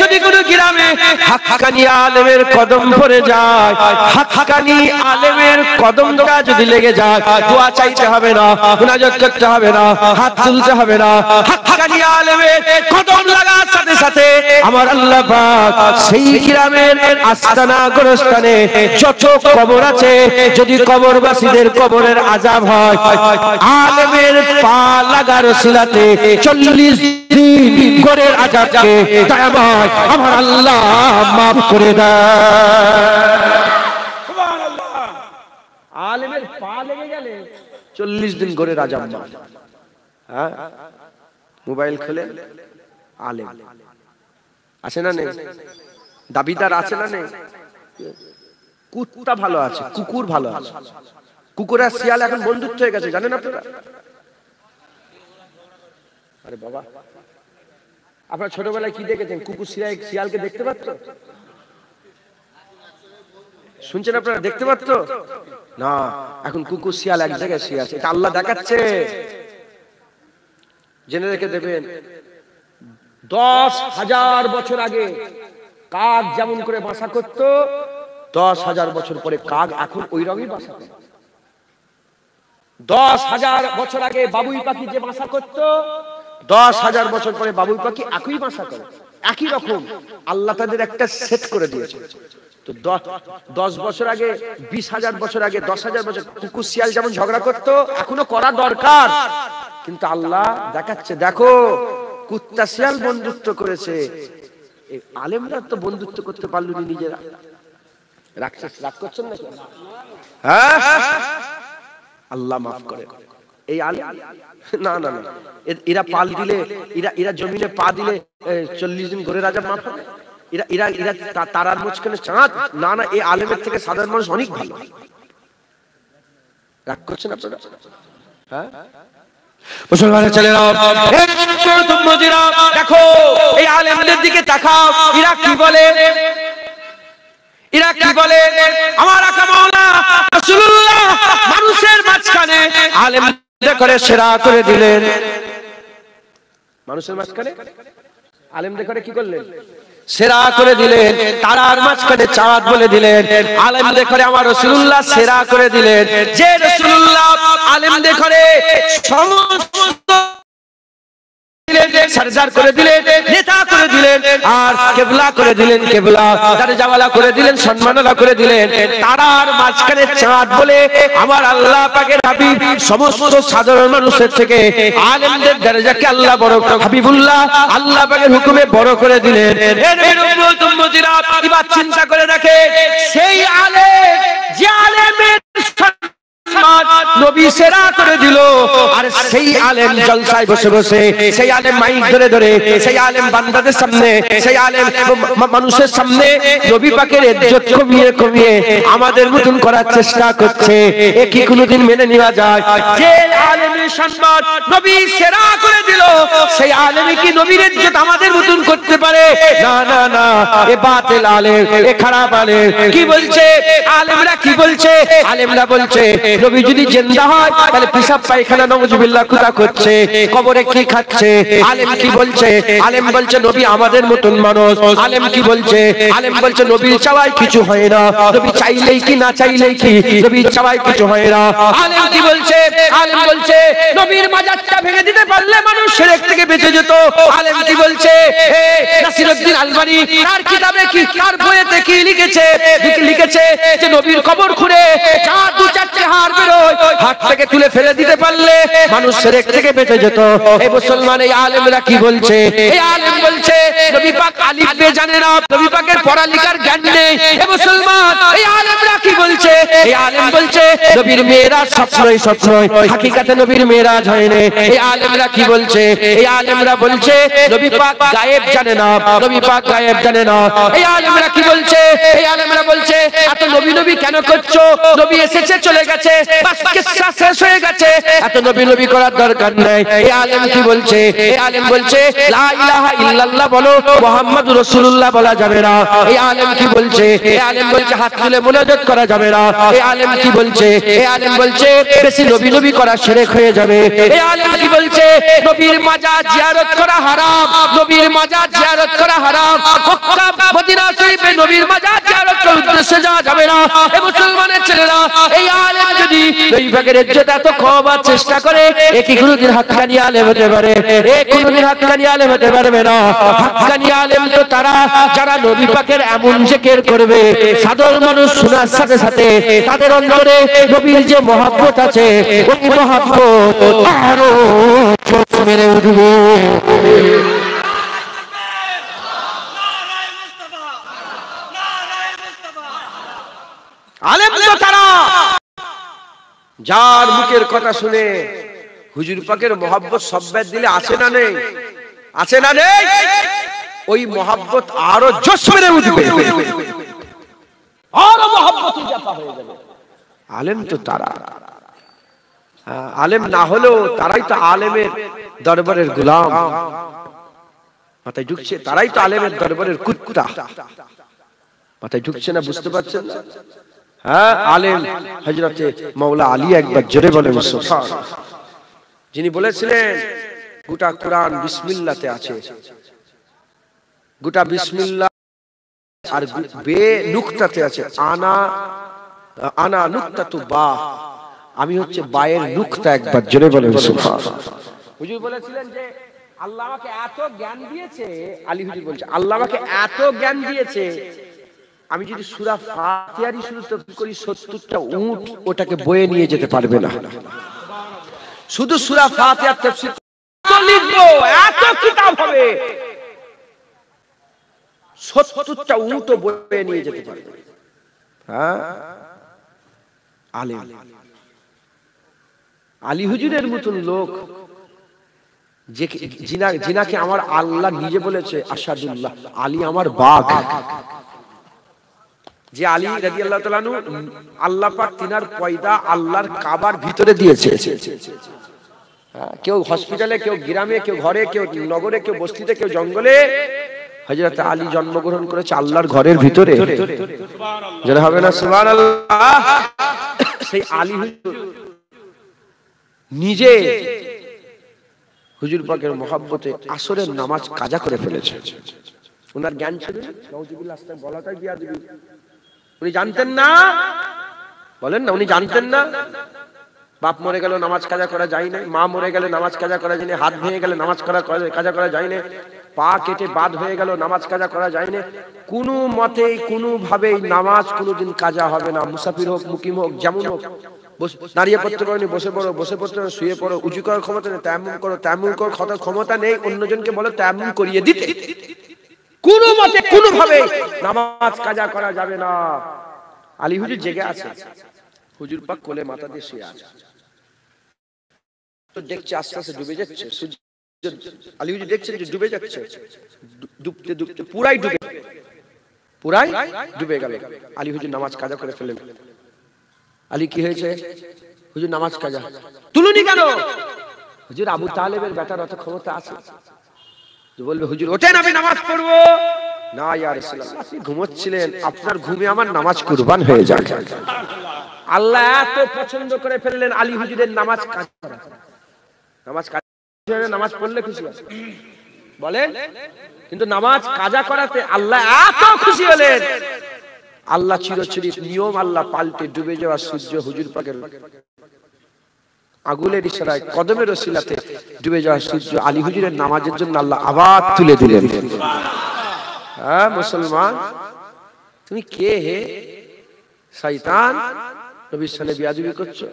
যদি কোনো গ্রামে হাক্কানি আলেমের কদম পড়ে যায়, হাক্কানি আলেমের কদম ধরা যদি লেগে যায়, দোয়া চাইতে হবে না, মুনাজাত করতে হবে না, হাত তুলতে হবে না। হাক্কানি আলেমের কদম লাগার সাথে সাথে আমার আল্লাহ পাক সেই গ্রামের আস্তানা গোরস্থানে যত কবর আছে, যদি কবরবাসীদের কবরের আযাব হয়, আলেমের পা লাগার সিলাতে 40 দিন কবরের আযাবকে দয়াময় আমার আল্লাহ maaf করে দেয়। সুবহানাল্লাহ। আলেমের পা লেগে গেলে 40 দিন কবরের আযাব মাফ। হ্যাঁ, মোবাইল খুলে আলেম আছে না নেই? দাবিদার আছে না নেই? কুত্তা ভালো আছে, কুকুর ভালো আছে। কুকুর আর শিয়াল এখন বন্ধুত্ব হয়ে গেছে, জানেন আপনারা? আরে বাবা, আপনারা ছোটবেলায় কি দেখেছেন? কুকুর শিয়ালকে দেখতে পারতো? শুনছেন আপনারা? দেখতে পারতো না। এখন কুকুর শিয়াল এক জায়গায় শুয়ে আছে, এটা আল্লাহ দেখাচ্ছে। জেনে রেখে দেবেন, 10,000 বছর আগে কাক যেমন করে বাসা করতো, 10,000 বছর পরে কাক এখন ওই রকমই বাসা করে। 10,000 বছর আগে বাবুই পাখি যে বাসা করত, 10,000 বছর পরে বাবুই পাখি একই বাসা করে, একই রকম। আল্লাহ তাদের একটা সেট করে দিয়েছে। তো 10 বছর আগে, 20,000 বছর আগে, 10,000 বছর কুকুর শিয়াল যেমন ঝগড়া করতো, এখনো করা দরকার। কিন্তু আল্লাহ দেখাচ্ছে, দেখো কুত্তা শিয়াল বন্ধুত্ব করেছে, আলেমরা তো বন্ধুত্ব করতে পারলো না নিজেরা। রাগ করছেন নাকি? হ্যাঁ, আল্লাহ মাফ করে। এই আলেম না না না, এরা পাল দিলে, এরা জমিনে পা দিলে 40 দিন ঘরে রাজা মাফ হবে? এরা তারার মাঝখানে চাঁদ? না না, এই আলেমের থেকে সাধারণ মানুষ অনেক ভালো। রাগ করছেন আপনারা? হ্যাঁ, মুসলমানের ছেলেরা, দেখো এই আলেমদের দিকে তাকাও, এরা কি বলে? এরা কি বলে? আমার আকা মাওলা রাসূলুল্লাহ মানুষের মাঝখানে আলেমদের করে সেরা করে দিলেন। মানুষের মাঝখানে আলেমদের করে কি করলেন? সেরা করে দিলেন। তারার মাঝখানে চাঁদ বলে দিলেন। আলেমদের করে আমার রাসূলুল্লাহ সেরা করে দিলেন। যে রাসূলুল্লাহ আলেমদের করে সমস্ত সরদার করে দিলেন, নেতা করে দিলেন, আর কিবলা করে দিলেন, কিবলা দরজাওয়ালা করে দিলেন, সম্মানওয়ালা করে দিলেন। তারার মাঝখানে চাঁদ বলে আমার আল্লাহ পাকের হাবিব সমস্ত সাধারণ মানুষের থেকে আলেমদের দরজাকে আল্লাহ বড় করে, হাবিবুল্লাহ আল্লাহ পাকের হুকুমে বড় করে দিলেন। এর উম্মতিরা এবার চিন্তা করে দেখে, সেই আলেম যে আলেমের নবী সেরা করে দিল, আর সেই আলেম জলসায় বসে বসে, সেই আলেম মাইক ধরে ধরে, সেই আলেম বান্দাদের সামনে, সেই আলেম মানুষের সামনে নবী পাকের ইজ্জত কমিয়ে কমিয়ে আমাদের মতন করার চেষ্টা করছে। এ কি কোনোদিন মেনে নেওয়া যায়? যে আলেমের সম্মান নবী সেরা করে দিল, সেই আলেমই কি নবীর ইজ্জত আমাদের মতন করতে পারে? না না না, এ বাতিল আলেম, এ খারাপ আলেম। কি বলছে আলেমরা? কি বলছে আলেমরা? বলছে নবী যদি জিন্দা হয় তাহলে পেশাব পায়খানা নাউজুবিল্লাহ কোথা করছে, কবরে কি খাচ্ছে? আলেম কি বলছে? আলেম বলছে নবী আমাদের মতন মানুষ। আলেম কি বলছে? আলেম বলছে নবীর চাওয়ায় কিছু হয় না, নবী চাইলেই কি না চাইলেই কি নবীর চাওয়ায় কিছু হয় না। আলেম কি বলছে? আলেম বলছে নবীর মাজারটা ভেঙে দিতে পারলে মানুষ শিরক থেকে বেঁচে যেত। আলেম কি বলছে? নাসিরউদ্দিন আলবানী তার কিতাবে কি, তার বইতে কি লিখেছে? লিখেছে যে নবীর কবর খুঁড়ে যা দু চারটে হাড় বেরোয়, হাত থেকে তুলে ফেলে দিতে পারলে মানুষ শিরক থেকে বেঁচে যেত। এই মুসলমান, এই আলেমরা কি বলছে? এই আলেম বলছে নবী পাক আলিফ বে জানে না, নবী পাকের পড়ালেখার জ্ঞান নেই। এই মুসলমান, এই আলেমরা কি বলছে? এই আলেম বলছে নবীর মেয়েরাজ স্বপ্নই স্বপ্নই, হাকিকাতে নবীর মেয়েরাজ হয়নি। এই আলেমরা কি বলছে? এই আলেমরা বলছে নবী পাক গায়েব জানে না, নবী পাক গায়েব জানে না। এই আলেমরা কি বলছে? এই আলেমরা বলছে এত নবী নবী কেন করছো? নবী এসেছে চলে গেছে, বাস কিসসা শেষ হয়ে গেছে, এত নবী নবী করার দরকার নেই। এই আলেম কি বলছে? এই আলেম বলছে লা ইলাহা ইল্লাল্লাহ বলো, মুহাম্মাদুর রাসূলুল্লাহ বলা যাবে না। এই আলেম কি বলছে? এই আলেম বলছে হাত তুলে মুনাজাত করা যাবে না। এই আলেম কি বলছে? এই আলেম বলছে বেশি নবী নবী করা শিরক হয়ে যাবে। এই আলেম কি বলছে? নবীর মাজার জিয়ারত করা হারাম, নবীর মাজার জিয়ারত করা হারাম। মক্কা মদিনা শরীফে নবীর মাজার জিয়ারত করার উদ্দেশ্যে যাওয়া যাবে না। এই মুসলমানের ছেলেরা, এই আলেম যদি নবী পাকের ইজ্জত এত কমার চেষ্টা করে, এ কি কোনোদিন হাক্কানি আলেম হতে পারে? এ কোনোদিন হাক্কানি আলেম হতে পারবে না। হাক্কানি আলেম তো তারা যারা নবী পাকের এমন জিকির করবে, সাধারণ মানুষ শোনার সাথে সাথে তাদের অন্তরে নবীর যে মহব্বত আছে, ওই মহব্বত আরো মেরে উঠবে। আলেম তো তারা যার মুখের কথা শুনে হুজুর পাকের মহব্বত সব্বাত দিলে আছে না নেই? আছে না নেই? ওই মহব্বত আরো জোশ মেরে উঠবে, আরো মহব্বত ইজাফা হয়ে যাবে। আলেম তো তারা, আলেম না হলেও তারাই তো আলেমের দরবারের গোলাম। মাথায় ঢুকছে? তারাই তো আলেমের দরবারের কুত্তা। মাথায় ঢুকছে না? বুঝতে পারছেন না? হ্যাঁ, আলেম হযরতে মাওলা আলী একবার জোরে বলে সুবহানাল্লাহ, যিনি বলেছিলেন গোটা কোরআন বিসমিল্লাহতে আছে, গোটা বিসমিল্লাহ আর বে নুকতাতে আছে। আনা নুকতাতু বা, আমি হচ্ছে বায়ের নুকতা। একবার জোরে বলে সুবহানাল্লাহ। হুজুর বলেছিলেন যে আল্লাহ আমাকে এত জ্ঞান দিয়েছে, আলী হুজুর বলছে আল্লাহ আমাকে এত জ্ঞান দিয়েছে, আমি যদি সূরা ফাতিহারই শুরু করি ৭০টা উট ওটাকে বয়ে নিয়ে যেতে পারবে না। শুধু সূরা ফাতিহার তাফসীর লিখবো, এত কিতাব হবে, ৭০টা উট বয়ে নিয়ে যেতে পারবে। হ্যাঁ, আলেম আলী হুজুরের মতন লোক, যিনাকে আমার আল্লাহ নিজে বলেছে আশহাদুল্লাহ আলী আমার বাঘ। যে আলী রাদিয়াল্লাহু তাআলা আনহু, আল্লাহ পাক তিনার পয়দা আল্লাহর কাবার ভিতরে দিয়েছে। কেউ হসপিটালে, কেউ গ্রামে, কেউ ঘরে, কেউ নগরে, কেউ বস্তিতে, কেউ জঙ্গলে, হযরত আলী জন্মগ্রহণ করেছে আল্লাহর ঘরের ভিতরে। সুবহানাল্লাহ, যারা হবে না সুবহানাল্লাহ। সেই আলী হুজুর নিজে হুজুর পাকের মহব্বতে আসরের নামাজ কাজা করে ফেলেছে। ওনার জ্ঞান ছিল না, নাউজুবিল্লাহ, আস্তে বলাটাই বিয়াদবি। উনি জানতেন না, বলেন না, উনি জানতেন না বাপ মরে গেল নামাজ কাজা করা যায় না, মা মরে গেলে নামাজ কাজা করা যায় না, হাত ভেঙে গেলে নামাজ কাজা করা যায় না, পা কেটে বাদ হয়ে গেল নামাজ কাজা করা যায় না। কোনো মতেই কোনো ভাবেই নামাজ কোনোদিন কাজা হবে না। মুসাফির হোক, মুকিম হোক, যেমন হোক, দাঁড়িয়ে পড়তে পারোনি বসে পড়ো, বসে পড়তে পারো শুয়ে পড়ো, উঁচু করার ক্ষমতা নেই তায়াম্মুম করো, তায়াম্মুম করার ক্ষমতা নেই অন্যজনকে বলো তায়াম্মুম করিয়ে দিতে। কোনো মতে কোনো ভাবে নামাজ কাজা করা যাবে না। আলী হুজুর জেগে আছে, হুজুর পাক কোলে মাথা দিয়ে শুয়ে আছে, তো দেখছে আস্তে আস্তে ডুবে যাচ্ছে সূর্য। আলী হুজুর দেখছেন যে ডুবে যাচ্ছে, ডুবতে ডুবতে পুরাই ডুবে গেল। আলী হুজুর নামাজ কাজা করে ফেললেন। আলী কি হয়েছে? হুজুর নামাজ কাজা। তুলুনি কেন? হুজুর আবু তালেবের বেটার অত ক্ষমতা আছে যে বলবে হুজুর ওঠেন আমি নামাজ পড়বো। না ইয়া রাসূলুল্লাহ, আপনি ঘুমোচ্ছিলেন, আপনার ঘুমে আমার নামাজ কুরবান হয়ে যাক। আল্লাহ এত পছন্দ করে ফেললেন আলী হুজুরের নামাজ কাজা করা। নামাজ কাজা, নামাজ পড়লে খুশি হয় বলেন, কিন্তু নামাজ কাজা করাতে আল্লাহ এত খুশি হলেন, আল্লাহ চিরচিরিত নিয়ম আল্লাহ পাল্টে ডুবে যাওয়া সূর্য হুজুর পাকের আগুনের ইশারায় কদমের ওসিলাতে ডুবে যাওয়া সূর্য আলী হুজুরের নামাজের জন্য আল্লাহ আবার তুলে দিলেন। হ্যাঁ মুসলমান, তুমি কে হে? শয়তান, নবীর সামনে বেয়াদবি করছো।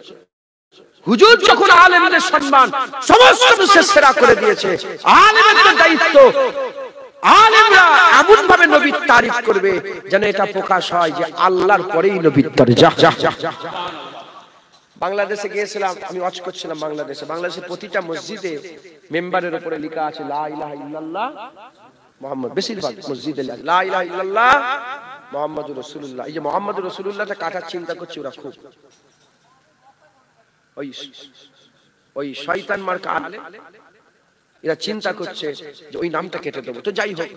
হুজুর যখন আলেমদের সম্মান সমস্ত বিশ্বের সেরা করে দিয়েছে, আলেমদের দায়িত্ব আলেমরা এমন ভাবে নবীর তারিফ করবে যেন এটা প্রকাশ হয় যে আল্লাহর পরেই নবীর দরজা। বাংলাদেশে গিয়েছিলাম, আমি ওয়াজ করছিলাম বাংলাদেশের প্রতিটা মসজিদে মেম্বারের উপরে লেখা আছে লা ইলাহা ইল্লাল্লাহ মুহাম্মদ, বেশিরভাগ মসজিদে লা ইলাহা ইল্লাল্লাহ মুহাম্মাদুর রাসূলুল্লাহ। এই যে মুহাম্মাদুর রাসূলুল্লাহটা কাটার চিন্তা করছে ওরা খুব, ওই শয়তান মার্কা আলে এরা চিন্তা করছে যে ওই নামটা কেটে দেবো। তো যাই হোক,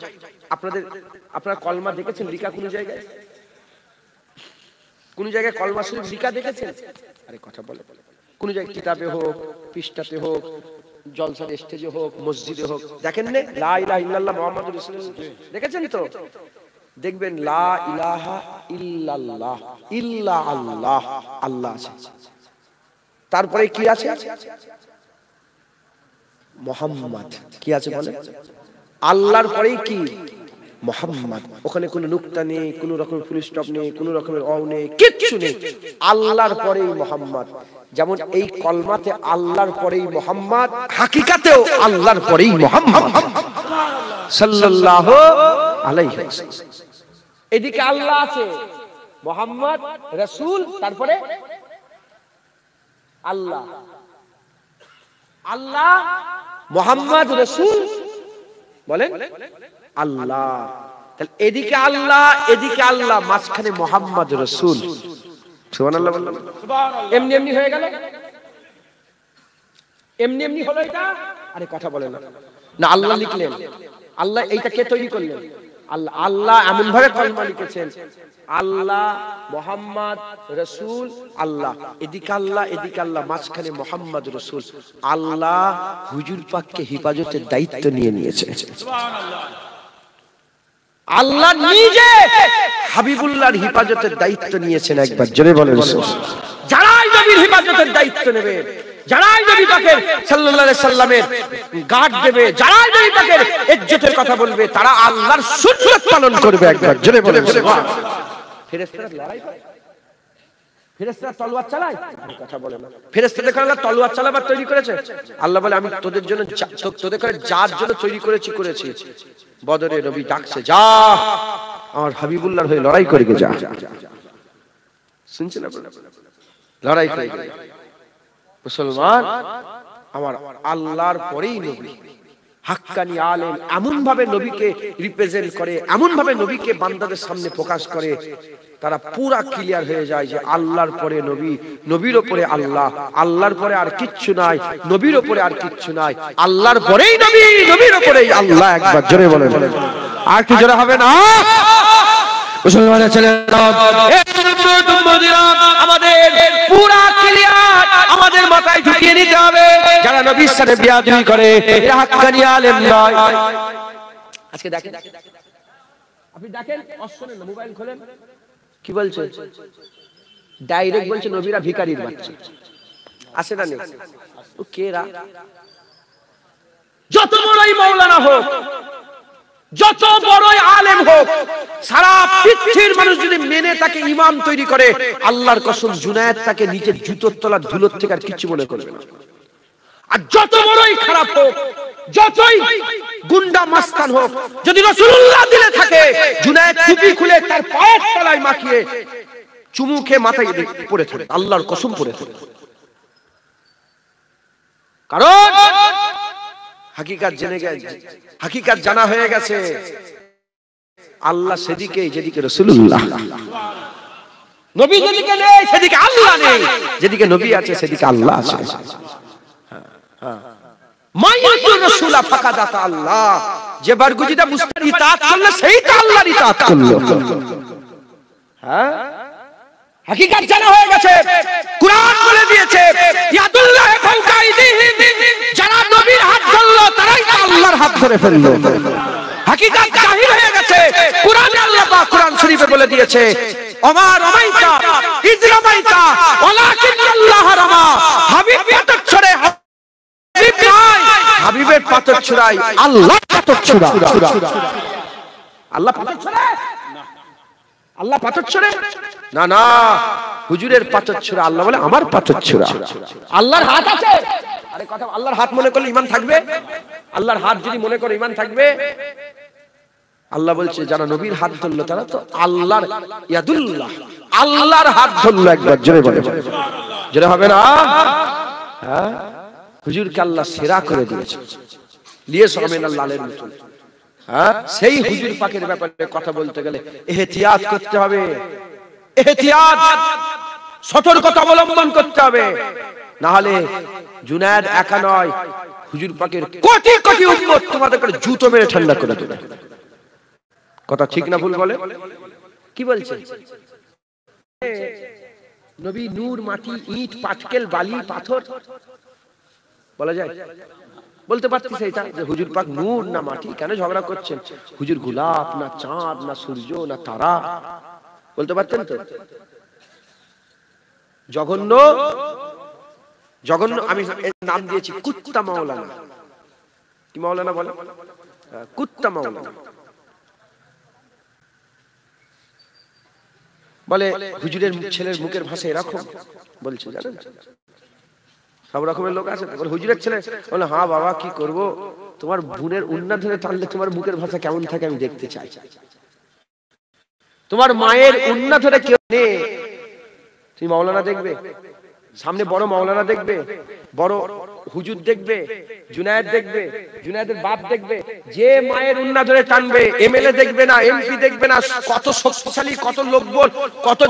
আপনারা কলমা দেখেছেন লিখা কোন জায়গায়? কোন জায়গায় কলমা শরীফ লিখা দেখেছেন? আরে কথা বলে, কোন জায়গায় কিতাবে হোক, পৃষ্ঠাতে হোক, জলসার স্টেজে হোক, মসজিদে হোক, দেখেন না লা ইলাহা ইল্লাল্লাহ মুহাম্মাদুর রাসূলুল্লাহ? দেখেছেন তো? দেখবেন লা ইলাহা ইল্লাল্লাহ, ইল্লা আল্লাহ, আল্লাহ আছে, তারপরে কি আছে? মুহাম্মদ। কি আছে বলে? আল্লাহর পরেই কি? মুহাম্মদ। ওখানে কোনো নুকতা নেই, কোনো রকমের ফুল স্টপ নেই, কোনো রকমের অ নেই, কিচ্ছু নেই, আল্লাহর পরেই মুহাম্মদ। যেমন এই কলমাতে আল্লাহর পরেই মুহাম্মদ, হাকিকাতেও আল্লাহর পরেই মুহাম্মদ সাল্লাল্লাহু আলাইহি ওয়াসাল্লাম। এদিকে আল্লাহ আছে, মুহাম্মদ রাসূল, তারপরে আল্লাহ, আল্লাহ মুহাম্মদ রাসূল, বলেন আল্লাহ। তাহলে এদিকে আল্লাহ, এদিকে আল্লাহ, মাঝখানে মুহাম্মদ রাসূল। সুবহানাল্লাহ বললাম, এমনি এমনি হয়ে গেল, এমনি এমনি হলো এটা? আরে কথা বলে না, না আল্লাহ লিখলেন, আল্লাহ এইটা কে তৈরি করলেন? আল্লাহ। আল্লাহ এমন ভাবে কলমা লিখেছেন, আল্লাহ মুহাম্মদ রাসূল, আল্লাহ, এদিকে আল্লাহ, এদিকে আল্লাহ, মাঝখানে মুহাম্মদ রাসূল। আল্লাহ হুজুর পাককে হেফাজতের দায়িত্ব নিয়ে নিয়েছে। সুবহানাল্লাহ। আল্লাহ নিজে হাবিবুল্লাহর হেফাজতের দায়িত্ব নিয়েছেন। একবার জোরে বলেন সুবহানাল্লাহ। যারাই নবীর হেফাজতের দায়িত্ব নেবে, যারাই নবী পাকের সাল্লাল্লাহু আলাইহি সাল্লামের গার্ড দেবে, যারাই নবী পাকের ইজ্জতের কথা বলবে, তারা আল্লাহর সুন্নাত পালন করবে। একবার জোরে বলেন সুবহানাল্লাহ। ফেরেশতারা লড়াই করে, ফেরেশতারা তলোয়ার চালায়, কথা বলে না। ফেরেশতাদের কারণে আল্লাহ তলোয়ার চালাবার তৈরি করেছে। আল্লাহ বলে আমি তোদের জন্য, তোদের করে যার জন্য তৈরি করেছি। বদরে নবী ডাকছে, যা আমার হাবিবুল্লাহর হয়ে লড়াই করে যা। শুনছেন আপনারা? লড়াই করে। মুসলমান আমার আল্লাহর পরেই নবী, হাক্কানি আলেম এমন ভাবে নবীকে রিপ্রেজেন্ট করে, এমন ভাবে নবীকে বান্দাদের সামনে প্রকাশ করে, তারা পুরা ক্লিয়ার হয়ে যায় যে আল্লাহর পরে নবী, নবীর উপরে আল্লাহ, আল্লাহর পরে আর কিচ্ছু নাই, নবীর উপরে আর কিচ্ছু নাই, আল্লাহর পরেই নবী, নবীর উপরেই আল্লাহ। একবার জোরে বলেন, আর কি জোরে হবে না? মুসলমানের ছেলে আমাদের পুরা ক্লিয়ার, আমাদের মাথায় ঢুকিয়ে নিতে হবে, যারা নবীর সাথে বিয়াদবি করে এরা হাক্কানি আলেম নয়। আজকে দেখেন, আপনি দেখেন, অশোনেন না, মোবাইল খোলেন, কি বলছে? ডাইরেক্ট বলছে নবীরা ভিখারির বাচ্চা। আসে না নেই? ও কেরা? যত বড়ই মাওলানা হোক, যত বড়ই আলেম হোক, সারা পৃথিবীর মানুষ যদি মেনে তাকে ইমাম তৈরি করে, আল্লাহর কসম জুনায়েদ তাকে নিচের জুতোর তলার ধুলোর থেকে আর কিছু মনে করবে না। আর যত বড়ই খারাপ হোক, যতই গুন্ডা মাস্তান হোক, যদি রাসূলুল্লাহ দিলে থাকে, জুনায়েদ টুপি খুলে তার পায়ের তলায় মাখিয়ে চুমু খেয়ে মাথায় পড়ে থাকে, আল্লাহর কসম পড়ে থাকে। কারণ হাকিকাত জেনে গেছে, হাকিকাত জানা হয়ে গেছে, আল্লাহ সেদিকে যেদিকে রাসূলুল্লাহ। নবী যেদিকে নেই সেদিকে আল্লাহ নেই, যেদিকে নবী আছে সেদিকে আল্লাহ আছে। মাইয়াতুর রাসূল ফাকাদ আতা আল্লাহ, যে বরগুজিদা মুস্তার ইতাআত করলে সেই তো আল্লাহর ইতাআত করলো। হ্যাঁ, হাকিকত জানা হয়ে গেছে। কুরআন বলে দিয়েছে ইয়াদুল্লাহ ফাওকা আইদিহিম, যারা নবীর হাত ধরলো তারাই তো আল্লাহর হাত ধরে ফেললো। হাকিকত জাহির হয়ে গেছে। কুরআনে আল্লাহ পাক কুরআন শরীফে বলে দিয়েছে ওমা রামাইতা ইয রামাইতা ওয়ালাকিন আল্লাহ রামা। হাবিব পাথর ছড়ে, হাবিব নয়, হাবিবের পাথর ছড়াই আল্লাহ পাথর ছড়া। আল্লাহ পাথর ছড়ে, আল্লাহ পাথর ছড়ে না, না, হুজুরের পাথর ছড়া। আল্লাহ বলে আমার পাথর ছড়া। আল্লাহর হাত আছে। আরে কথা, আল্লাহর হাত মনে করলে ঈমান থাকবে? আল্লাহর হাত যদি মনে করে ঈমান থাকবে? আল্লাহ বলছে যারা নবীর হাত ধরলো তারা তো আল্লাহর ইয়াদুল্লাহ, আল্লাহর হাত ধরলো। একবার জোরে বলে, জোরে হবে না? হ্যাঁ, হুজুরকে আল্লাহ সেরা করে দিয়েছে। লিয়ে সামেন আল্লাহর মতন। হ্যাঁ, সেই হুজুর পাকের ব্যাপারে কথা বলতে গেলে এহতিয়াত করতে হবে। এহতিয়াত, সতর্কতা অবলম্বন করতে হবে। না হলে জুনায়েদ একা নয়, হুজুর পাকের কোটি কোটি উম্মত তোমাদের করে জুতো মেরে ঠান্ডা করে দেবে। কথা ঠিক না ভুল বলে? কি বলছে? নবী নূর, মাটি, ইট, পাটকেল, বালি, পাথর বলা যায়? বলতে পারতিস এটা যে হুজুর পাক নূর না মাটি? কেন ঝগড়া করছেন? হুজুর গোলাপ না চাঁদ না সূর্য না তারা? বলতে পারতেন তো? জঘন্য, জঘন্য। আমি নাম দিয়েছি কুত্তা মাওলানা। কি মাওলানা বলে? কুত্তা মাওলানা বলে হুজুরের ছেলের মুখের ভাষা এরকম বলছে, জানেন? সব রকমের লোক আছে। হুজুরের ছেলে বলে হ্যাঁ বাবা কি করব, তোমার বোনের উন্না ধরে টানলে তোমার মুখের ভাষা কেমন থাকে আমি দেখতে চাই। তোমার মায়ের উন্না ধরে কেউ নেই, তুমি মাওলানা দেখবে, সামনে বড় মাওলানা দেখবে, বড় হুজুর দেখবে, জুনায়েদ দেখবে, জুনায়েদের বাপ দেখবে। যে মায়ের উন্না ধরে টানবে, এমএলএ দেখবে না, এমপি দেখবে না, কত শক্তিশালী, কত লোকবল, কত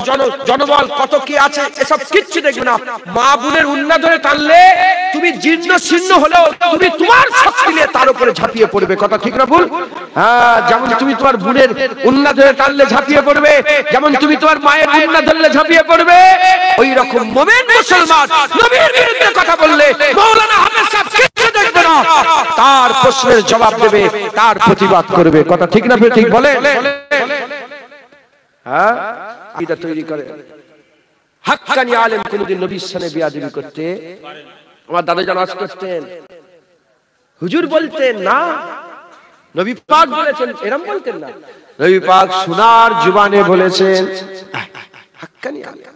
জনবল, কত কি আছে, এসব কিচ্ছু দেখবে না। মা বোনের উন্না ধরে টানলে তুমি জীর্ণ শীর্ণ হলেও তুমি তোমার শক্তি নিয়ে তার উপরে ঝাঁপিয়ে পড়বে। কথা ঠিক না ভুল? হ্যাঁ, যেমন তুমি তোমার বোনের উন্না ধরে টানলে ঝাঁপিয়ে পড়বে, যেমন তুমি তোমার মায়ের উন্না ধরলে ঝাঁপিয়ে পড়বে, ওই রকম মুমিন মুসলমান নবীর বিরুদ্ধে কথা বললে মাওলানা হাফেজ সাহেব কিচ্ছু দেখবে না, তার প্রশ্নের জবাব দেবে, তার প্রতিবাদ করবে। কথা ঠিক না ঠিক বলে? হ্যাঁ, এটা তৈরি করে। হাক্কানি আলেম কোনদিন নবীর সামনে বেয়াদবি করতে, আমার দাদা জান আজ করতেন, হুজুর বলতেন না, নবী পাক বলেছেন, এরকম বলতেন না। নবী পাক সোনার জবানে বলেছেন হাক্কানি আলেম,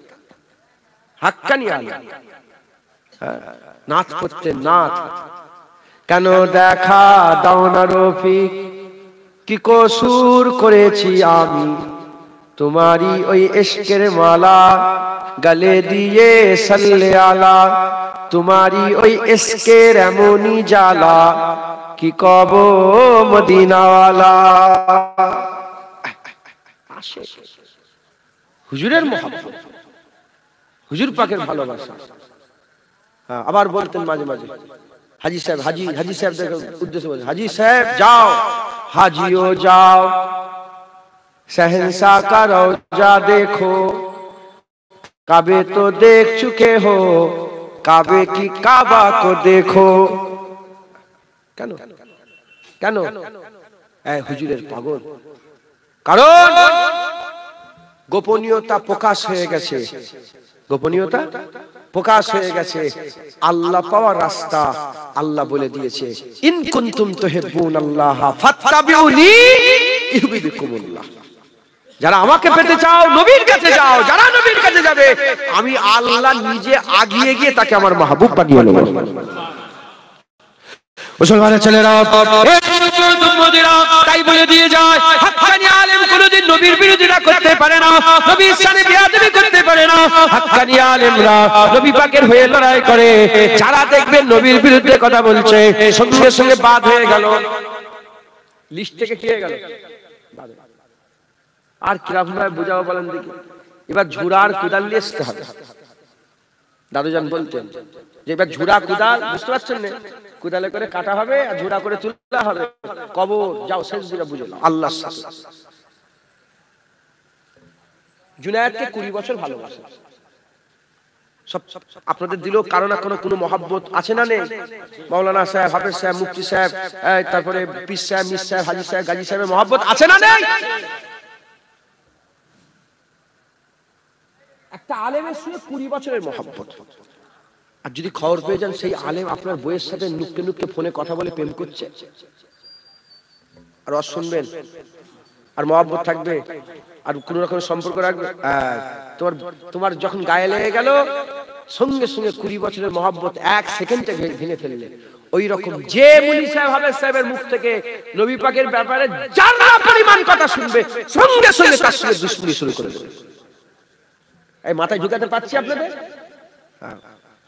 হাক্কানি আলেম। নাচ করতেন, নাচ। কেন দেখা দাও না রফিক, কি কসুর করেছি আমি, তোমারই ওই ইশকের মালা গলে দিয়ে সাল্লে আলা, তোমারই ওই ইশকের এমনই জ্বালা কি কব মদিনাওয়ালা। হুজুরের মহব্বত, হুজুর পাকের ভালোবাসা। আবার বলতেন মাঝে মাঝে হাজি সাহেব, হাজি সাহেবদের উদ্দেশ্যে বলতেন, হাজি সাহেব যাও, হাজিও যাও, शहंशाह का रौजा देखो, काबे तो देख चुके हो, काबे की काबा को देखो। কেন কেন হুজুরের পাগল? কারণ গোপনীয়তা প্রকাশ হয়ে গেছে, গোপনীয়তা প্রকাশ হয়ে গেছে। আল্লাহ পাওয়ার রাস্তা আল্লাহ বলে দিয়েছে, ইন কুনতুম তুহিব্বুনাল্লাহ ফাত্তাবিউনি ইউহিব্বুকুমুল্লাহ। যারা আমাকে পেতে চাও নবীর কাছে যাও, যারা নবীর কাছে যাবে আমি আল্লাহ নিজে আগিয়ে গিয়ে তাকে আমার মাহবুব বানিয়ে নেব। মুসলমানের ছেলেরা, তাই বলে দিয়ে যায় হাক্কানি আলেম কোনদিন নবীর বিরোধিতা করতে পারে না, নবীর সাথে বেয়াদবি করতে পারে না। হাক্কানি আলেমরা নবী পাকের হয়ে লড়াই করে। যারা দেখবেন নবীর বিরুদ্ধে কথা বলছে সঙ্গে সঙ্গে বাদ হয়ে গেল, লিস্ট থেকে কি হয়ে গেল। আর কিরকম ভাবে বুঝাবো বলেন দেখি? এবার ঝুড়ার কুদাল নিয়ে আসতে হবে। দাদুজান বলতেন যে এবার ঝুড়া কুদাল, বুঝতে পারছেন না, কুদালে করে কাটা হবে আর ঝুড়া করে তোলা হবে, কবর যাও শেষ দিকে বুঝে নাও আল্লাহর সাথে। জুনায়েদকে 20 বছর ভালোবাসে, সব আপনাদের দিলেও কারো না কোনো মহব্বত আছে না নেই? মাওলানা সাহেব, হাফেজ সাহেব, মুফতি সাহেব, তারপরে পীর সাহেব, মির সাহেব, হাজী সাহেব, গাজী সাহেবের মহব্বত আছে না নেই? একটা আলেমের সঙ্গে 20 বছরের মহব্বত। আর যদি খবর পেয়ে যান সেই আলেম আপনার বইয়ের সাথে নুককে নুককে ফোনে কথা বলে প্রেম করছে, আর শুনবেন আর মহব্বত থাকবে আর কোন রকম সম্পর্ক রাখবে, তোমার যখন গায়ে লেগে গেল সঙ্গে সঙ্গে 20 বছরের মহব্বত 1 সেকেন্ডে ভেঙে ফেললে। ওই রকম যে মুলি সাহেব, হাফেজ সাহেবের মুখ থেকে নবী পাকের ব্যাপারে যারা পরিমাণ কথা শুনবে সঙ্গে সঙ্গে তার সঙ্গে দুশ্মনী শুরু করে দেবে। এই মাথায় ঢুকাতে পারছি আপনাদের?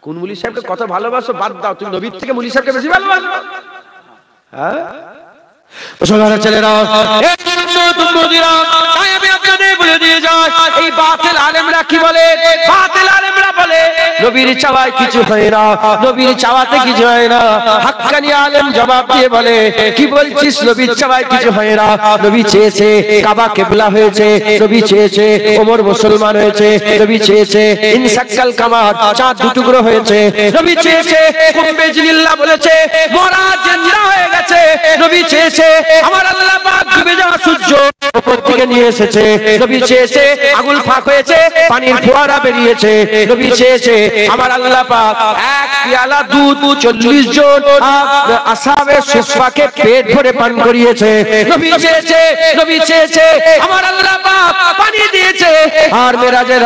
কোন মুলি সাহেবকে কত ভালোবাসো বাদ দাও, তুমি নবীর থেকে মুলি সাহেবকে বেশি ভালোবাসো? হ্যাঁ মুসলমান ছেলেরা, আমি আপনাদের বলে দিয়ে যাই, এই বাতিল আলেমরা কি বলে? বাতিল আলেমরা বলে নবীর চাওয়ায় কিছু হয় না, নবীর চাওয়াতে কিছু হয় না। হাক্কানি আলেম জবাব দিয়ে বলে, কি বলছিস? নবীর চাওয়ায় কিছু হয় না। নবী চেয়েছে কাবা কিবলা হয়েছে, নবী চেয়েছে ওমর মুসলমান হয়েছে, নবী চেয়েছে ইনসাক্কাল কামার চাঁদ দুটুকরো হয়েছে, নবী চেয়েছে কুম্বে জিল্লাহ বলেছে মোরা জিন্দা হয়ে গেছে, নবী চেয়েছে আমার আল্লাহ পাক ডুবে যাওয়া সূর্য উপর থেকে নিয়ে এসেছে, নবী চেয়েছে আগুন ফাঁক হয়েছে, পানির ফোয়ারা বেরিয়েছে, নবী চেয়েছে আমার আল্লাহ পাক এক পেয়ালা দুধ 40 জন আসহাবে সুফফাকে পেট ভরে পান করিয়েছে, নবী চেয়েছে আমার আল্লাহ পাক পানি দিয়েছে। আর মেরাজের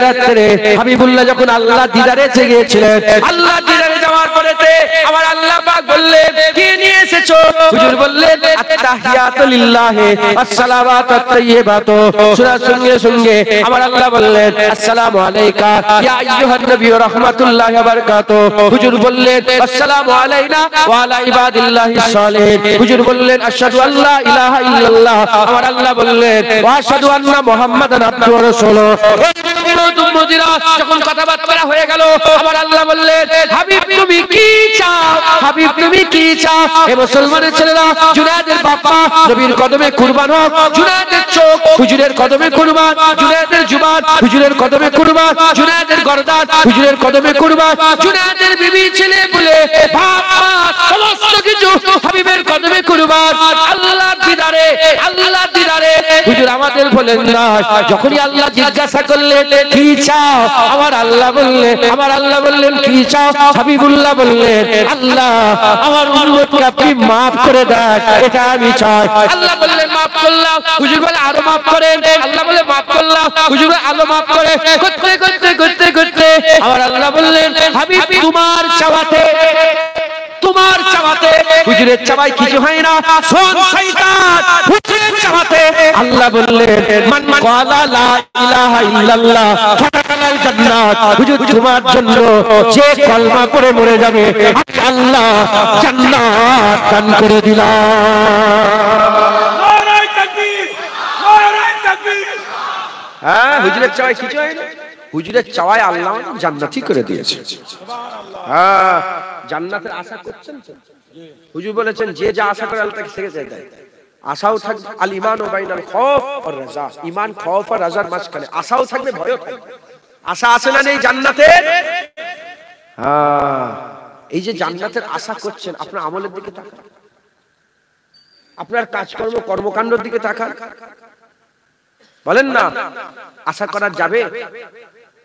রাত্রে হাবিবুল্লাহ যখন আল্লাহ দিদারে গিয়েছিলেন, আল্লাহ দিদারে যাওয়ার পরেতে আমার আল্লাহ পাক বললেন কি নিয়ে এসেছো? হুজুর বললেন আত্তাহিয়াতু লিল্লাহি আসসালাওয়াতু আত-তাইয়্যিবাতু। শোনার সঙ্গে সঙ্গে আমার আল্লাহ বললেন আসসালামু আলাইকা ইয়া আইয়ুহান নবী ওয়া রাহমাতুল্লাহি ওয়া বারাকাতুহু। হুজুর বললেন আসসালামু আলাইনা ওয়া আলা ইবাদিল্লাহিস সালিহিন। হুজুর বললেন আশহাদু আল্লা ইলাহা ইল্লাল্লাহ। আমার আল্লাহ বললেন ওয়া আশহাদু আন্না মুহাম্মাদান আবদুহু ওয়া রাসূলুহু। যখন কথাবার্তা হয়ে গেল আমার আল্লাহ বললেন হাবিব তুমি কি চাও? হাবিব তুমি কি চাও? হে মুসলমানের ছেলেরা, জুনায়েদের বাবা নবীর কদমে কুরবান হোক, জুনায়েদের চোখ হুজুরের কদমে কুরবান, জুনায়েদের জুবান হুজুরের কদমে কুরবান, জুনায়েদের গর্দান হুজুরের কদমে কুরবান, জুনায়েদের বিবি ছেলে বলে বাবা সমস্ত কিছু হাবিবের কদমে কুরবান। আল্লাহর দিদারে হুজুর আমাদের বলেন না, যখনই আল্লাহ জিজ্ঞাসা করলেন কি চাও, আমার আল্লাহ বললেন কি চাও? হাবিবুল্লাহ বললেন আল্লাহ আমার উম্মতকে আপনি maaf করে দেন, এটা আমি চাই। আল্লাহ বললেন maaf করলাম। হুজুর বলে আরো maaf করেন। আল্লাহ বলে maaf করলাম। হুজুর বলে আরো maaf করে করতে আমার আল্লাহ বললেন হাবিব তোমার চাওয়াতে হুজুরের চাওয়ায় কিছু হয় না। শোন শয়তান, হুজুরের চাওয়াতে আল্লাহ বললেন মান ক্বালা লা ইলাহা ইল্লাল্লাহ ফাতাকালাল জান্নাত। হুজুর তোমার জন্য যে কলমা পড়ে মরে যাবে আল্লাহ জান্নাত দান করে দিলাম। নারায়ে তাকবীর, নারায়ে তাকবীর। হ্যাঁ, হুজুরের চাওয়ায় কিছু হয় না। হুজুরের চাওয়ায় আল্লাহ জান্নাতি করে দিয়েছে। সুবহানাল্লাহ। হ্যাঁ, জান্নাতের আশা করছেন তো? হুজুর বলেছেন যে যা আশা করে আল্লাহ তাকে সেটা দেয়। আশাও থাকবে, আল ঈমানু বাইনাল খাউফ ওয়ার রাজা। ঈমান খাউফ আর রাজার মাঝখানে আশাও থাকবে, ভয়ও থাকবে। আশা আছে না নেই জান্নাতের? হ্যাঁ, এই যে জান্নাতের আশা করছেন, আপনার আমলের দিকে তাকান, আপনার কাজকর্ম কর্মকাণ্ডের দিকে তাকান। বলেন না আশা করা যাবে?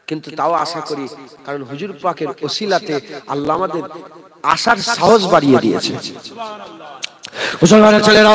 কিন্তু তাও আশা করি, কারণ হুজুর পাকের ওসিলাতে আল্লাহ আমাদের আশার সাহস বাড়িয়ে দিয়েছে। মুসলমানের ছেলেরা,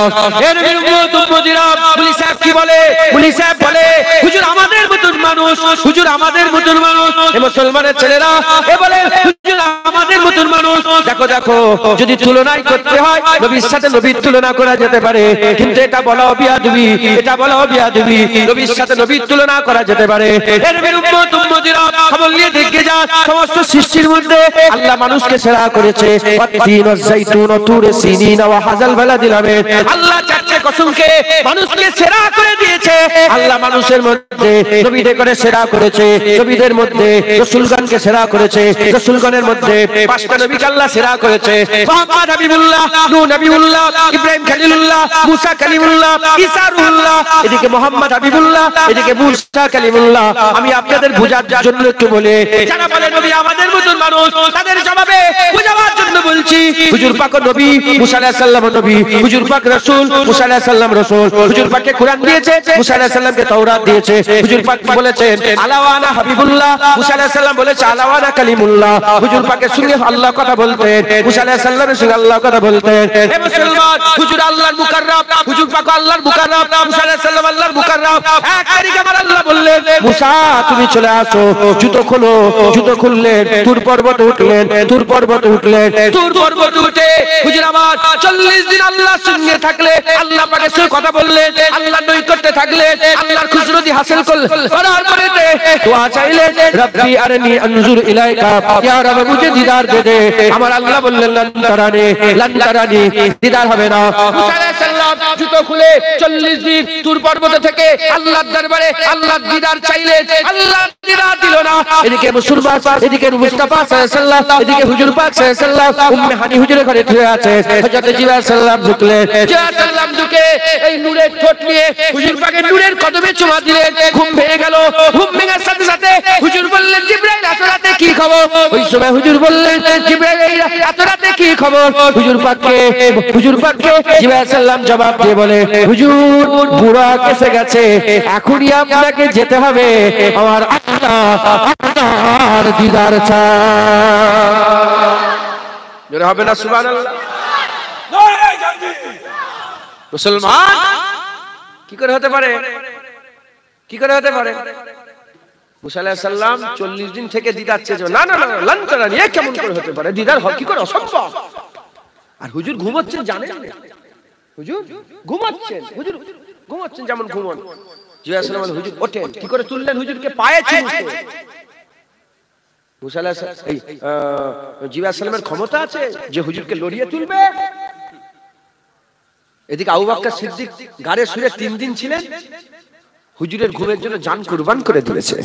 এর উম্মত উম্মতিরা, পুলিশ সাহেব কি বলে? পুলিশ সাহেব বলে হুজুর আমাদের মতন মানুষ, হুজুর আমাদের মতন মানুষ। এই মুসলমানের ছেলেরা এ বলে হুজুর আমাদের মতন মানুষ। দেখো যদি তুলনাই করতে হয় নবীর সাথে নবীর তুলনা করা যেতে পারে, কিন্তু এটা বলা বিয়াদবি, নবীর সাথে নবীর তুলনা করা যেতে পারে। এর উম্মত উম্মতিরা খবর নিয়ে দেখে যা, সমস্ত সৃষ্টির মধ্যে আল্লাহ মানুষকে সেরা করেছে। ওয়াত-তিন ওয়াজ-যাইতুন ওয়া তুর সিনিন ওয়া হাযাল বালাদিল আমিন। আল্লাহ চাচ্ছে জান্নাতের কসম খেয়ে মানুষকে সেরা করে দিয়েছে। আল্লাহ মানুষের মধ্যে নবীদের করে সেরা করেছে, নবীদের মধ্যে রাসূলগণকে সেরা করেছে, রাসূলগণের মধ্যে পাঁচটা নবীকে আল্লাহ সেরা করেছে। মুহাম্মদ হাবিবুল্লাহ, নূহ নবীউল্লাহ, ইব্রাহিম খলিলুল্লাহ, মুসা কালিমুল্লাহ, ঈসা রূহুল্লাহ। এদিকে মুহাম্মদ হাবিবুল্লাহ, এদিকে মুসা কালিমুল্লাহ। আমি আপনাদের বোঝার জন্য একটু বলে, যারা বলে নবী আমাদের মতন মানুষ, তাদের জবাবে বোঝাবার জন্য বলছি, হুজুর পাক নবী, মুসা আলাইহিস সালাম নবী, হুজুর পাক রাসূল, মুসা আলাইহিস সালাম রাসূল। হুজুর পাককে কোরআন দিয়েছে, মুসা আলাইহিস সালামকে তাওরাত দিয়েছে। হুজুর পাক বলেছেন আলাওয়ানা হাবিবুল্লাহ, মুসা আলাইহিস সালাম বলেছে আলাওয়ানা কালিমুল্লাহ। হুজুর পাকের সঙ্গে আল্লাহ কথা বলতেন, মুসা আলাইহিস সালামের সঙ্গে আল্লাহ কথা বলতেন। হে মুসলমান, হুজুর আল্লাহর মুকাররম, হুজুর পাক আল্লাহর মুকাররম, মুসা আলাইহিস সালাম আল্লাহর মুকাররম। এক তারিখে আমার আল্লাহ বললেন, মুসা তুমি চলে আসো, জুতো খোলো। জুতো খুললেন, তুর পর্বত উঠলেন, তুর পর্বত উঠলেন, তুর পর্বত উঠে হুজুর আমার 40 দিন আল্লাহর সঙ্গে থাকলে, আল্লাহ পাকের সঙ্গে কথা বললেন, আল্লাহর নৈকট্যে থাকলেন, আল্লাহর খুশরতি হাসিল করলেন। করার পরে দোয়া চাইলেন, রব্বি আরনি আনজুর ইলাইকা, ইয়া রব মুঝে দিদার দে দে। আমার আল্লাহ বললেন লান তারানি, দিদার হবে না। মুসা আলাইহিস সালাম জুতো খুলে 40 দিন তুর পর্বত থেকে আল্লাহর দরবারে আল্লাহর দিদার চাইলেন, আল্লাহ দিদার দিল না। এদিকে মুসলমান, এদিকে মুস্তাফা সাল্লাল্লাহু আলাইহি ওয়াসাল্লাম, এদিকে হুজুর পাক সাল্লাল্লাহু আলাইহি ওয়াসাল্লাম উম্মে হানি হুজুরের ঘরে শুয়ে আছে। হযরত জিবরাইল সাল্লাম ঢুকলেন, জিবরাইল সাল্লাম ঢুকে এই নূরের ঠোঁট নিয়ে হুজুর পাকের নূরের কদমে চুমা দিলেন। ঘুম ভেঙে গেল। ঘুম ভেঙার সাথে সাথে হুজুর বললেন, জিবরাইল এত রাতে কি খবর? ওই সময় হুজুর বললেন, জিবরাইল এত রাতে কি খবর? হুজুর পাককে জিবরাইল সাল্লাম জবাব দিয়ে বলে, হুজুর বুড়া কেসে গেছে, এখনই আপনাকে যেতে হবে, আমার আপনার দিদার চাই হবে না। সুবহানাল্লাহ। মুসলমান কি করে হতে পারে? কি করে হতে পারে? মুসা আলাইহিস সালাম 40 দিন থেকে দিদার চেয়েছে। না না না, লান তারানি, এ কেমন করে হতে পারে? দিদার কি করে অসম্ভব। আর হুজুর ঘুমাচ্ছেন, জানেন? হুজুর ঘুমাচ্ছেন, হুজুর ঘুমাচ্ছেন যেমন ঘুমন। জিবরাইল সালাম হুজুর ওঠেন, কি করে তুললেন হুজুরকে? পায়ে চুমুতে। মুসা আলাইহিস জিবরাইল সালামের ক্ষমতা আছে যে হুজুরকে লড়িয়ে তুলবে। এদিকে আবু বকর সিদ্দিক গাড়ে শুয়ে 3 দিন ছিলেন, হুজুরের ঘুমের জন্য জান কুরবান করে দিয়েছে।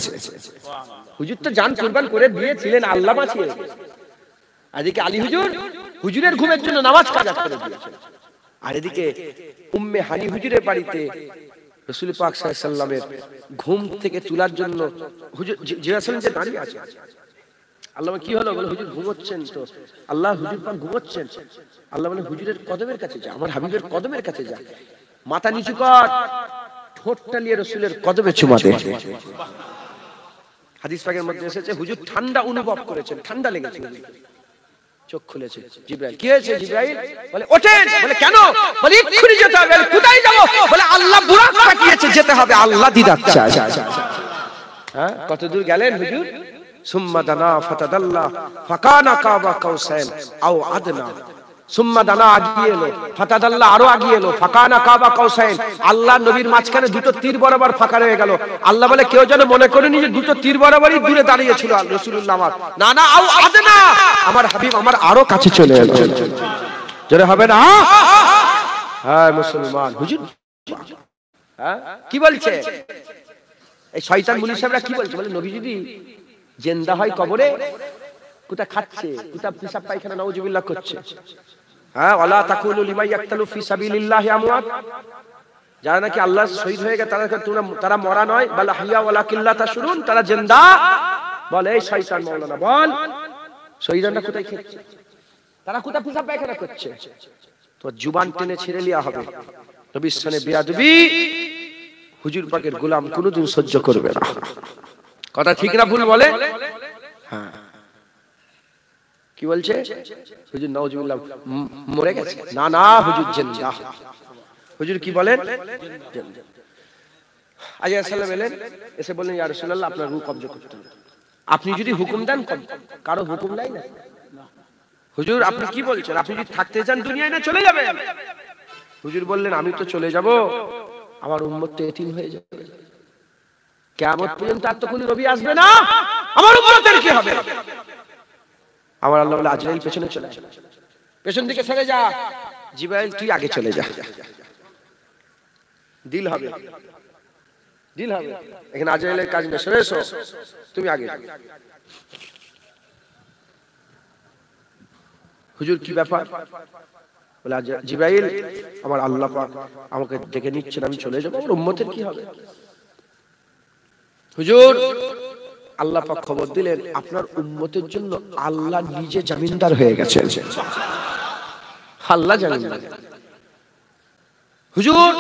হুজুর তো জান কুরবান করে দিয়েছিলেন, আল্লাহ বাঁচিয়ে। এদিকে আলী হুজুর হুজুরের ঘুমের জন্য নামাজ কাজা করে দিয়েছেন। আর এদিকে উম্মে হানি হুজুরের বাড়িতে রাসূল পাক সাল্লাল্লাহু আলাইহি ওয়াসাল্লামের ঘুম থেকে তোলার জন্য হুজুর জিবরাইল সালাম যে দাঁড়িয়ে আছে। আল্লাহ কি হলো? বলে হুজুর ঘুমোচ্ছেন। তো আল্লাহ হুজুর পাক ঘুমোচ্ছেন, আল্লাহ বলে হুজুরের কদমের কাছে যা, আমার হাবিবের কদমের কাছে যা, মাথা নিচু কর, ঠোঁটটা নিয়ে রাসূলের কদমে চুমা দে। হাদিস পাকের মধ্যে এসেছে হুজুর ঠান্ডা অনুভব করেছেন, ঠান্ডা লেগেছে। চোখ খুলেছে। জিবরাইল, কি হয়েছে জিবরাইল? বলে ওঠেন। বলে কেন? বলে এক্ষুনি যেতে হবে। কোথায় যাব? বলে আল্লাহ বুরাক পাঠিয়েছে, যেতে হবে, আল্লাহ দিদার চায়। হ্যাঁ, কত দূর গেলেন হুজুর? সুম্মা দানা ফাতাদাল্লা ফাকানা কাবা কাউসাইন আও আদনা। সুম্মা দানা আগিয়ে এলো, ফাতাদাল্লা আরো আগিয়ে এলো, ফাকানা কাবা কাউসাইন। আল্লাহ নবীর মাঝখানে দুটো তীর বরাবর ফাঁকা রয়ে গেল। আল্লাহ বলে কেউ যেন মনে করেনি যে দুটো তীর বরাবরই দূরে দাঁড়িয়ে ছিল রাসূলুল্লাহ। আমার না না, আও আদনা, আমার হাবিব আমার আরো কাছে চলে এলো। জোরে হবে না? হ্যাঁ মুসলমান, হুজুর হ্যাঁ কি বলছে? এই শয়তান মুনি সাহেবরা কি বলছে? বলে নবী যদি জিন্দা হয় কবরে, কোথা খাচ্ছে, কোথা পেশাব পায়খানা নাউজুবিল্লাহ করছে। হ্যাঁ, ওয়ালা তাকুলু লিমান ইয়াকতালু ফি সাবিলিল্লাহি আমওয়াত। যারা নাকি আল্লাহ শহীদ হয়ে গেছে তারা মরা নয়, বাল আহইয়া ওয়ালাকিন লা তাশউরুন, তারা জিন্দা। বলে এই শয়তান মাওলানা বল, শহীদরা কোথায় খাচ্ছে, তারা কোথা পেশাব পায়খানা করছে? তো জুবান টেনে ছেড়ে লিয়া হবে। নবীর সামনে বেয়াদবি হুজুর পাকের গোলাম কোনোদিন সহ্য করবে না। কথা ঠিক না ভুল বলে? হ্যাঁ, কি বলছে হুজুর? নাউজুবিল্লাহ মরে গেছে। না না, হুজুর জিন্দা। হুজুর কি বলেন? আজকে সাল্লাম এলেন, এসে বললেন ইয়া রাসূলুল্লাহ আপনার রূহ কবজ করতে হবে। আপনি যদি হুকুম দেন, কারো হুকুম নাই না। হুজুর আপনি কি বলছেন? আপনি যদি থাকতে চান দুনিয়ায় না চলে যাবেন? হুজুর বললেন আমি তো চলে যাব, আমার উম্মত তো এতিম হয়ে যাবে, কিয়ামত পর্যন্ত আর তো কোনো নবী আসবে না, আমার উম্মতের কি হবে? আমার আল্লাহ বলে আজরাইল পেছনে চলে যা, পেছন দিকে সরে যা। জিবরাইল তুই আগে চলে যা। ডিল হবে, ডিল হবে। এখানে আজরাইলের কাজ নেই, সরে এসো, তুমি আগে। হুজুর কি ব্যাপার? বলে জিবরাইল, আমার আল্লাহ পাক আমাকে ডেকে নিচ্ছেন, আমি চলে যাবো, আমার উম্মতের কি হবে? হুজুর আল্লাহ পাক খবর দিলেন, আপনার উম্মতের জন্য আল্লাহ নিজে জামিনদার হয়ে গেছেন। আল্লাহ জামিনদার। হুজুর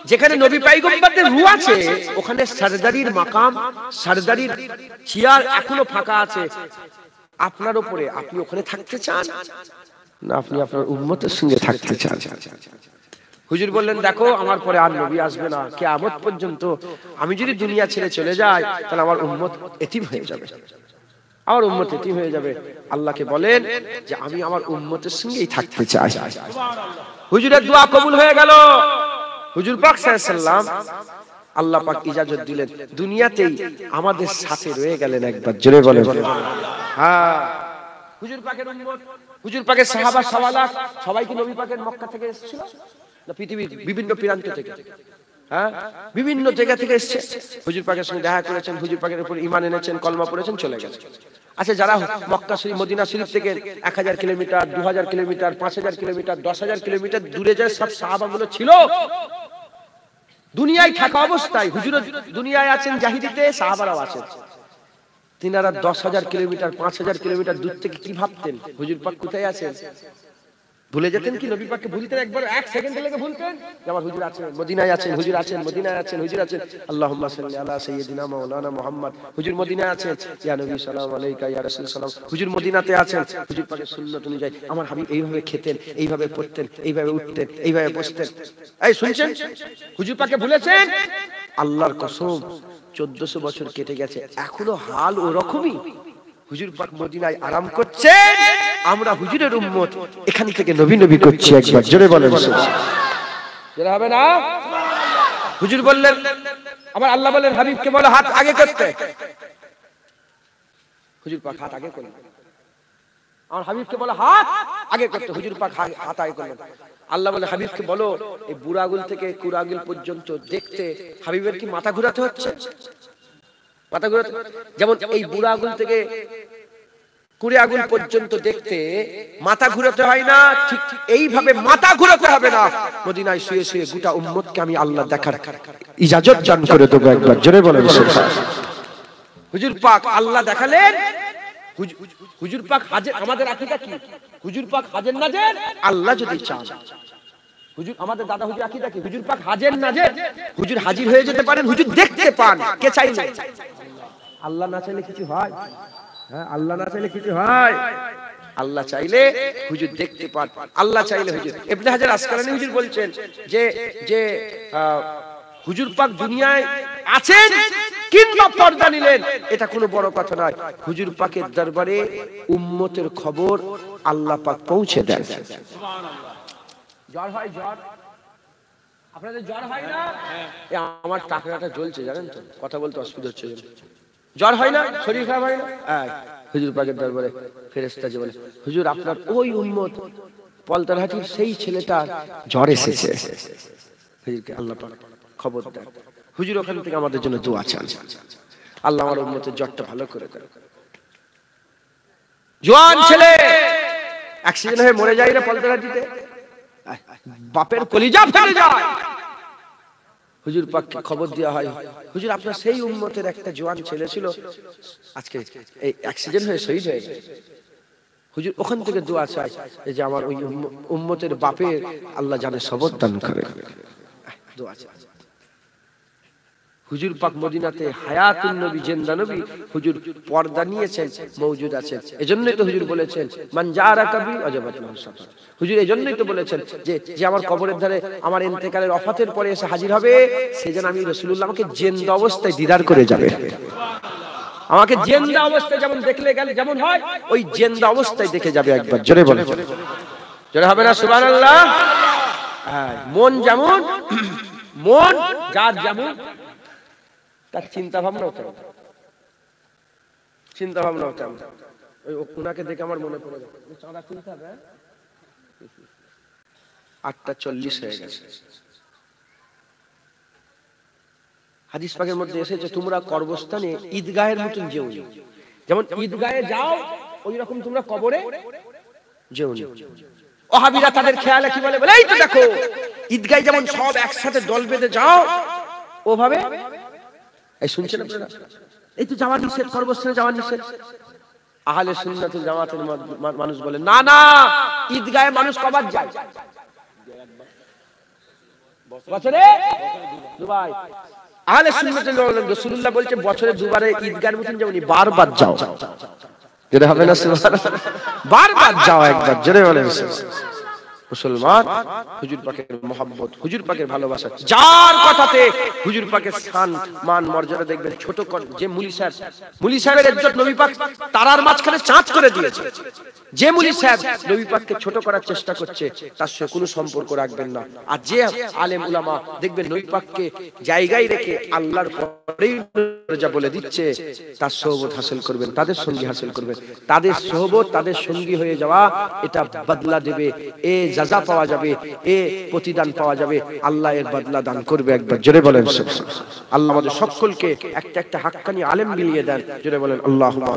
যেখানে নবী পয়গম্বরদের রূহ আছে, ওখানে সরদারির মাকাম, সরদারির চেয়ার এখনো ফাঁকা আছে। আপনার উপরে, আপনি ওখানে থাকতে চান না আপনি আপনার উম্মতের সঙ্গে থাকতে চান? হুজুর বললেন, দেখো আমার পরে আর নবী আসবে না কিয়ামত পর্যন্ত। আমি যদি দুনিয়া ছেড়ে চলে যাই, তাহলে আমার উম্মত এতিম হয়ে যাবে, আমার উম্মত এতিম হয়ে যাবে। আল্লাহকে বলেন যে আমি আমার উম্মতের সঙ্গেই থাকতে চাই। হুজুরের দোয়া কবুল হয়ে গেল। হুজুর পাক সাল্লাল্লাহু আলাইহি ওয়াসাল্লাম আল্লাহ পাক ইজাজত দিলেন, দুনিয়াতেই আমাদের সাথে রয়ে গেলেন একবার, জোরে বলেন। হ্যাঁ, হুজুর পাকের উম্মত, হুজুর পাকের সাহাবা সাওয়ালাত সবাই কি নবী পাকের মক্কা থেকে এসেছিল না পৃথিবীর বিভিন্ন প্রান্ত থেকে? হ্যাঁ, বিভিন্ন জায়গা থেকে এসেছে। হুজুর পাকের সঙ্গে দেখা করেছেন, হুজুর পাকের উপর ঈমান এনেছেন, কলমা পড়েছেন, চলে গেছেন। আচ্ছা, যারা মক্কা শরীফ মদিনা শরীফ থেকে 1000 কিলোমিটার, 2000 কিলোমিটার, 5000 কিলোমিটার, 10000 কিলোমিটার দূরে যে সব সাহাবাগুলো ছিল, দুনিয়ায় থাকা অবস্থায়, হুজুর দুনিয়ায় আছেন জাহিলিতে, সাহাবারাও আছেন, তিনারা 10,000 কিলোমিটার, 5000 কিলোমিটার দূর থেকে কি ভাবতেন হুজুর পাক কোথায় আছেন? ভুলে যেতেন কি নবী পাককে? ভুলতেন একবার, এক সেকেন্ড লেগে ভুলতেন যে আমার হুজুর আছেন, মদিনায় আছেন, হুজুর আছেন, মদিনায় আছেন, হুজুর আছেন। আল্লাহুম্মা সাল্লি আলা সাইয়্যিদিনা মাওলানা মুহাম্মদ। হুজুর মদিনায় আছেন, ইয়া নবী সালাম আলাইকা ইয়া রাসূল সালাম। হুজুর মদিনাতে আছেন, হুজুর পাকের সুন্নাত অনুযায়ী আমার হাবিব এইভাবে খেতেন, এইভাবে পড়তেন, এইভাবে উঠতেন, এইভাবে বসতেন। এই শুনছেন, হুজুর পাককে ভুলেছেন? আল্লাহর কসম 1400 বছর কেটে গেছে, এখনো হাল ওরকমই। হুজুর পাক মদিনায় আরাম করছে, আমরা হুজুরের উম্মত এখান থেকে নবী নবী করছি, একবার জোরে বলেন জোরে হবে না? হুজুর বললেন, আমার আল্লাহ বললেন হাবিবকে বলো হাত আগে করতে। হুজুর পাক হাত আগে করলেন, আমার হাবিবকে বলো হাত আগে করতে। হুজুর পাক হাত আগে করলেন। আল্লাহ বলে হাবিবকে বলো এই বুড়া আঙুল থেকে কুড়া আঙুল পর্যন্ত দেখতে হাবিবের কি মাথা ঘোরাতে হচ্ছে? মাথা ঘোরাতে, যেমন এই বুড়া আঙুল থেকে কুড়ি আঙুল পর্যন্ত দেখতে মাথা ঘুরাতে হয় না, ঠিক এইভাবে মাথা ঘুরাতে হবে না। মদিনায় শুয়ে শুয়ে গোটা উম্মতকে আমি আল্লাহ দেখার ইজাজত দান করে দেবো, একবার জোরে বলেন সুবহানাল্লাহ। হুজুর পাক আল্লাহ দেখালেন। হুজুর পাক হাজির, আমাদের আকীদা কি? হুজুর পাক হাজির নাজের, আল্লাহ যদি চান। হুজুর আমাদের দাদা হুজুর আকীদা কি? হুজুর পাক হাজির নাজের, হুজুর হাজির হয়ে যেতে পারেন, হুজুর দেখতে পান, কে চাইলে? আল্লাহ না চাইলে কিছু হয়? হ্যাঁ, আল্লাহ না চাইলে কিছু হয়? আল্লাহ চাইলে হুজুর দেখতে পান, আল্লাহ চাইলে হুজুর। ইবনে হাজার আসকালানী হুজুর বলছেন যে যে হুজুর পাক দুনিয়ায় আছেন কিংবা পর্দা নিলেন, এটা কোনো বড় কথা নয়। হুজুর পাকের দরবারে উম্মতের খবর আল্লাহ পাক পৌঁছে দেন। সুবহানাল্লাহ। জ্বর হয়, জ্বর আপনাদের জ্বর হয় না? আমার টাকরাটা জ্বলছে জানেন তো, কথা বলতে অসুবিধা হচ্ছে। জ্বর হয় না, শরীর খারাপ হয় না? হুজুর পাকের দরবারে ফেরেশতা যে বলে, হুজুর আপনার ওই উম্মত পলতারহাটির সেই ছেলেটার জ্বর এসেছে। হুজুরকে আল্লাহ পাক খবর দেন, হুজুর ওখান থেকে আমাদের জন্য দোয়া চান, আল্লাহ আমার উম্মতের জ্বরটা ভালো করে দেন। জওয়ান ছেলে অ্যাক্সিডেন্ট হয়ে মরে যায় না পলতারহাটিতে, বাপের কলিজা ফেলে যায়। হুজুর পাককে খবর দেওয়া হয়, হুজুর আপনার সেই উম্মতের একটা জওয়ান ছেলে ছিল, আজকে এই অ্যাক্সিডেন্ট হয়ে শহীদ হয়ে গেছে। হুজুর ওখান থেকে দোয়া চাই যে আমার ওই উম্মতের বাপের আল্লাহ জানে সবর দান করে, দোয়া চাই। হুজুর পাক মদিনাতে হায়াতুন নবী, জিন্দা নবী, হুজুর পর্দা নিয়েছেন, মওজুদ আছেন। এজন্যই তো হুজুর বলেছেন মান জারা কবি ওয়াজাবাত লাহু সাফার। হুজুর এজন্যই তো বলেছেন যে যে আমার কবরের ধারে আমার ইন্তেকালের ওয়াফাতের পরে এসে হাজির হবে, সেজন্য আমি রাসূলুল্লাহ আমাকে জিন্দা অবস্থায় দিদার করে যাবে। আমাকে জিন্দা অবস্থায় যেমন দেখলে গেলে যেমন হয়, ওই জিন্দা অবস্থায় দেখে যাবে, একবার জোরে বলে জোরে হবে না সুবহানাল্লাহ? হ্যাঁ, মন যেমন, মন যার যেমন তার চিন্তা ভাবনাও তেমন, চিন্তা ভাবনাও তেমন। ওই ওনাকে দেখে আমার মনে পড়ে গেল, চাঁদা তুলতে হবে। 8:40 হয়ে গেছে। হাদিস পাকের মধ্যে এসেছে তোমরা কবরস্থানে ঈদগাহের মতন যেও না, যেমন ঈদগাহে যাও ওই রকম তোমরা কবরে যেও না। ওহাবিরা তাদের খেয়ালে কি বলে, এই তো দেখো ঈদগাহে যেমন সব একসাথে দল বেঁধে যাও ওভাবে, এই শুনছেন আপনারা, এই তো যাওয়া নিষেধ, কবরস্থানে যাওয়া নিষেধ। আহলে সুন্নাতুল জামাতের মানুষ বলে না না, ঈদগাহে মানুষ কবার যায়? বছরে দুবার। আহলে সুন্নাতুল জামাত রাসূলুল্লাহ বলছে বছরে দুবারে ঈদগাহের মতন যেমন বারবার যাও, যেটা হবে না সুবহানাল্লাহ, বারবার যাও একবার জোরে বলেন। মুসলমান হুজুর পাকের মহব্বত, হুজুর পাকের ভালোবাসা, যার কথাতে হুজুর পাকের শান মান মর্যাদা দেখবেন ছোট যে মুলি সাহেবের ইজ্জত নবী পাক তারার মাঝখানে চাঁদ করে দিয়েছে। যে মুলি সাহেব নবী পাককে ছোট করার চেষ্টা করছে তার সাথে কোনো সম্পর্ক রাখবেন না। আর যে আলেম উলামা দেখবেন নবী পাককে জায়গায় রেখে আল্লাহর পরেই যা বলে দিচ্ছে তার সোহবত হাসিল করবেন, তাদের সঙ্গী হাসিল করবেন। তাদের সোহবত, তাদের সঙ্গী হয়ে যাওয়া এটা বদলা দেবে, এ জাযা পাওয়া যাবে, এ প্রতিদান পাওয়া যাবে, আল্লাহ এর বদলা দান করবে। একবার জোরে বলেন আল্লাহ আমাদের সকলকে একটা একটা হাক্কানি আলেম বিলিয়ে দেন, জোরে বলেন আল্লাহুম্মা আমিন।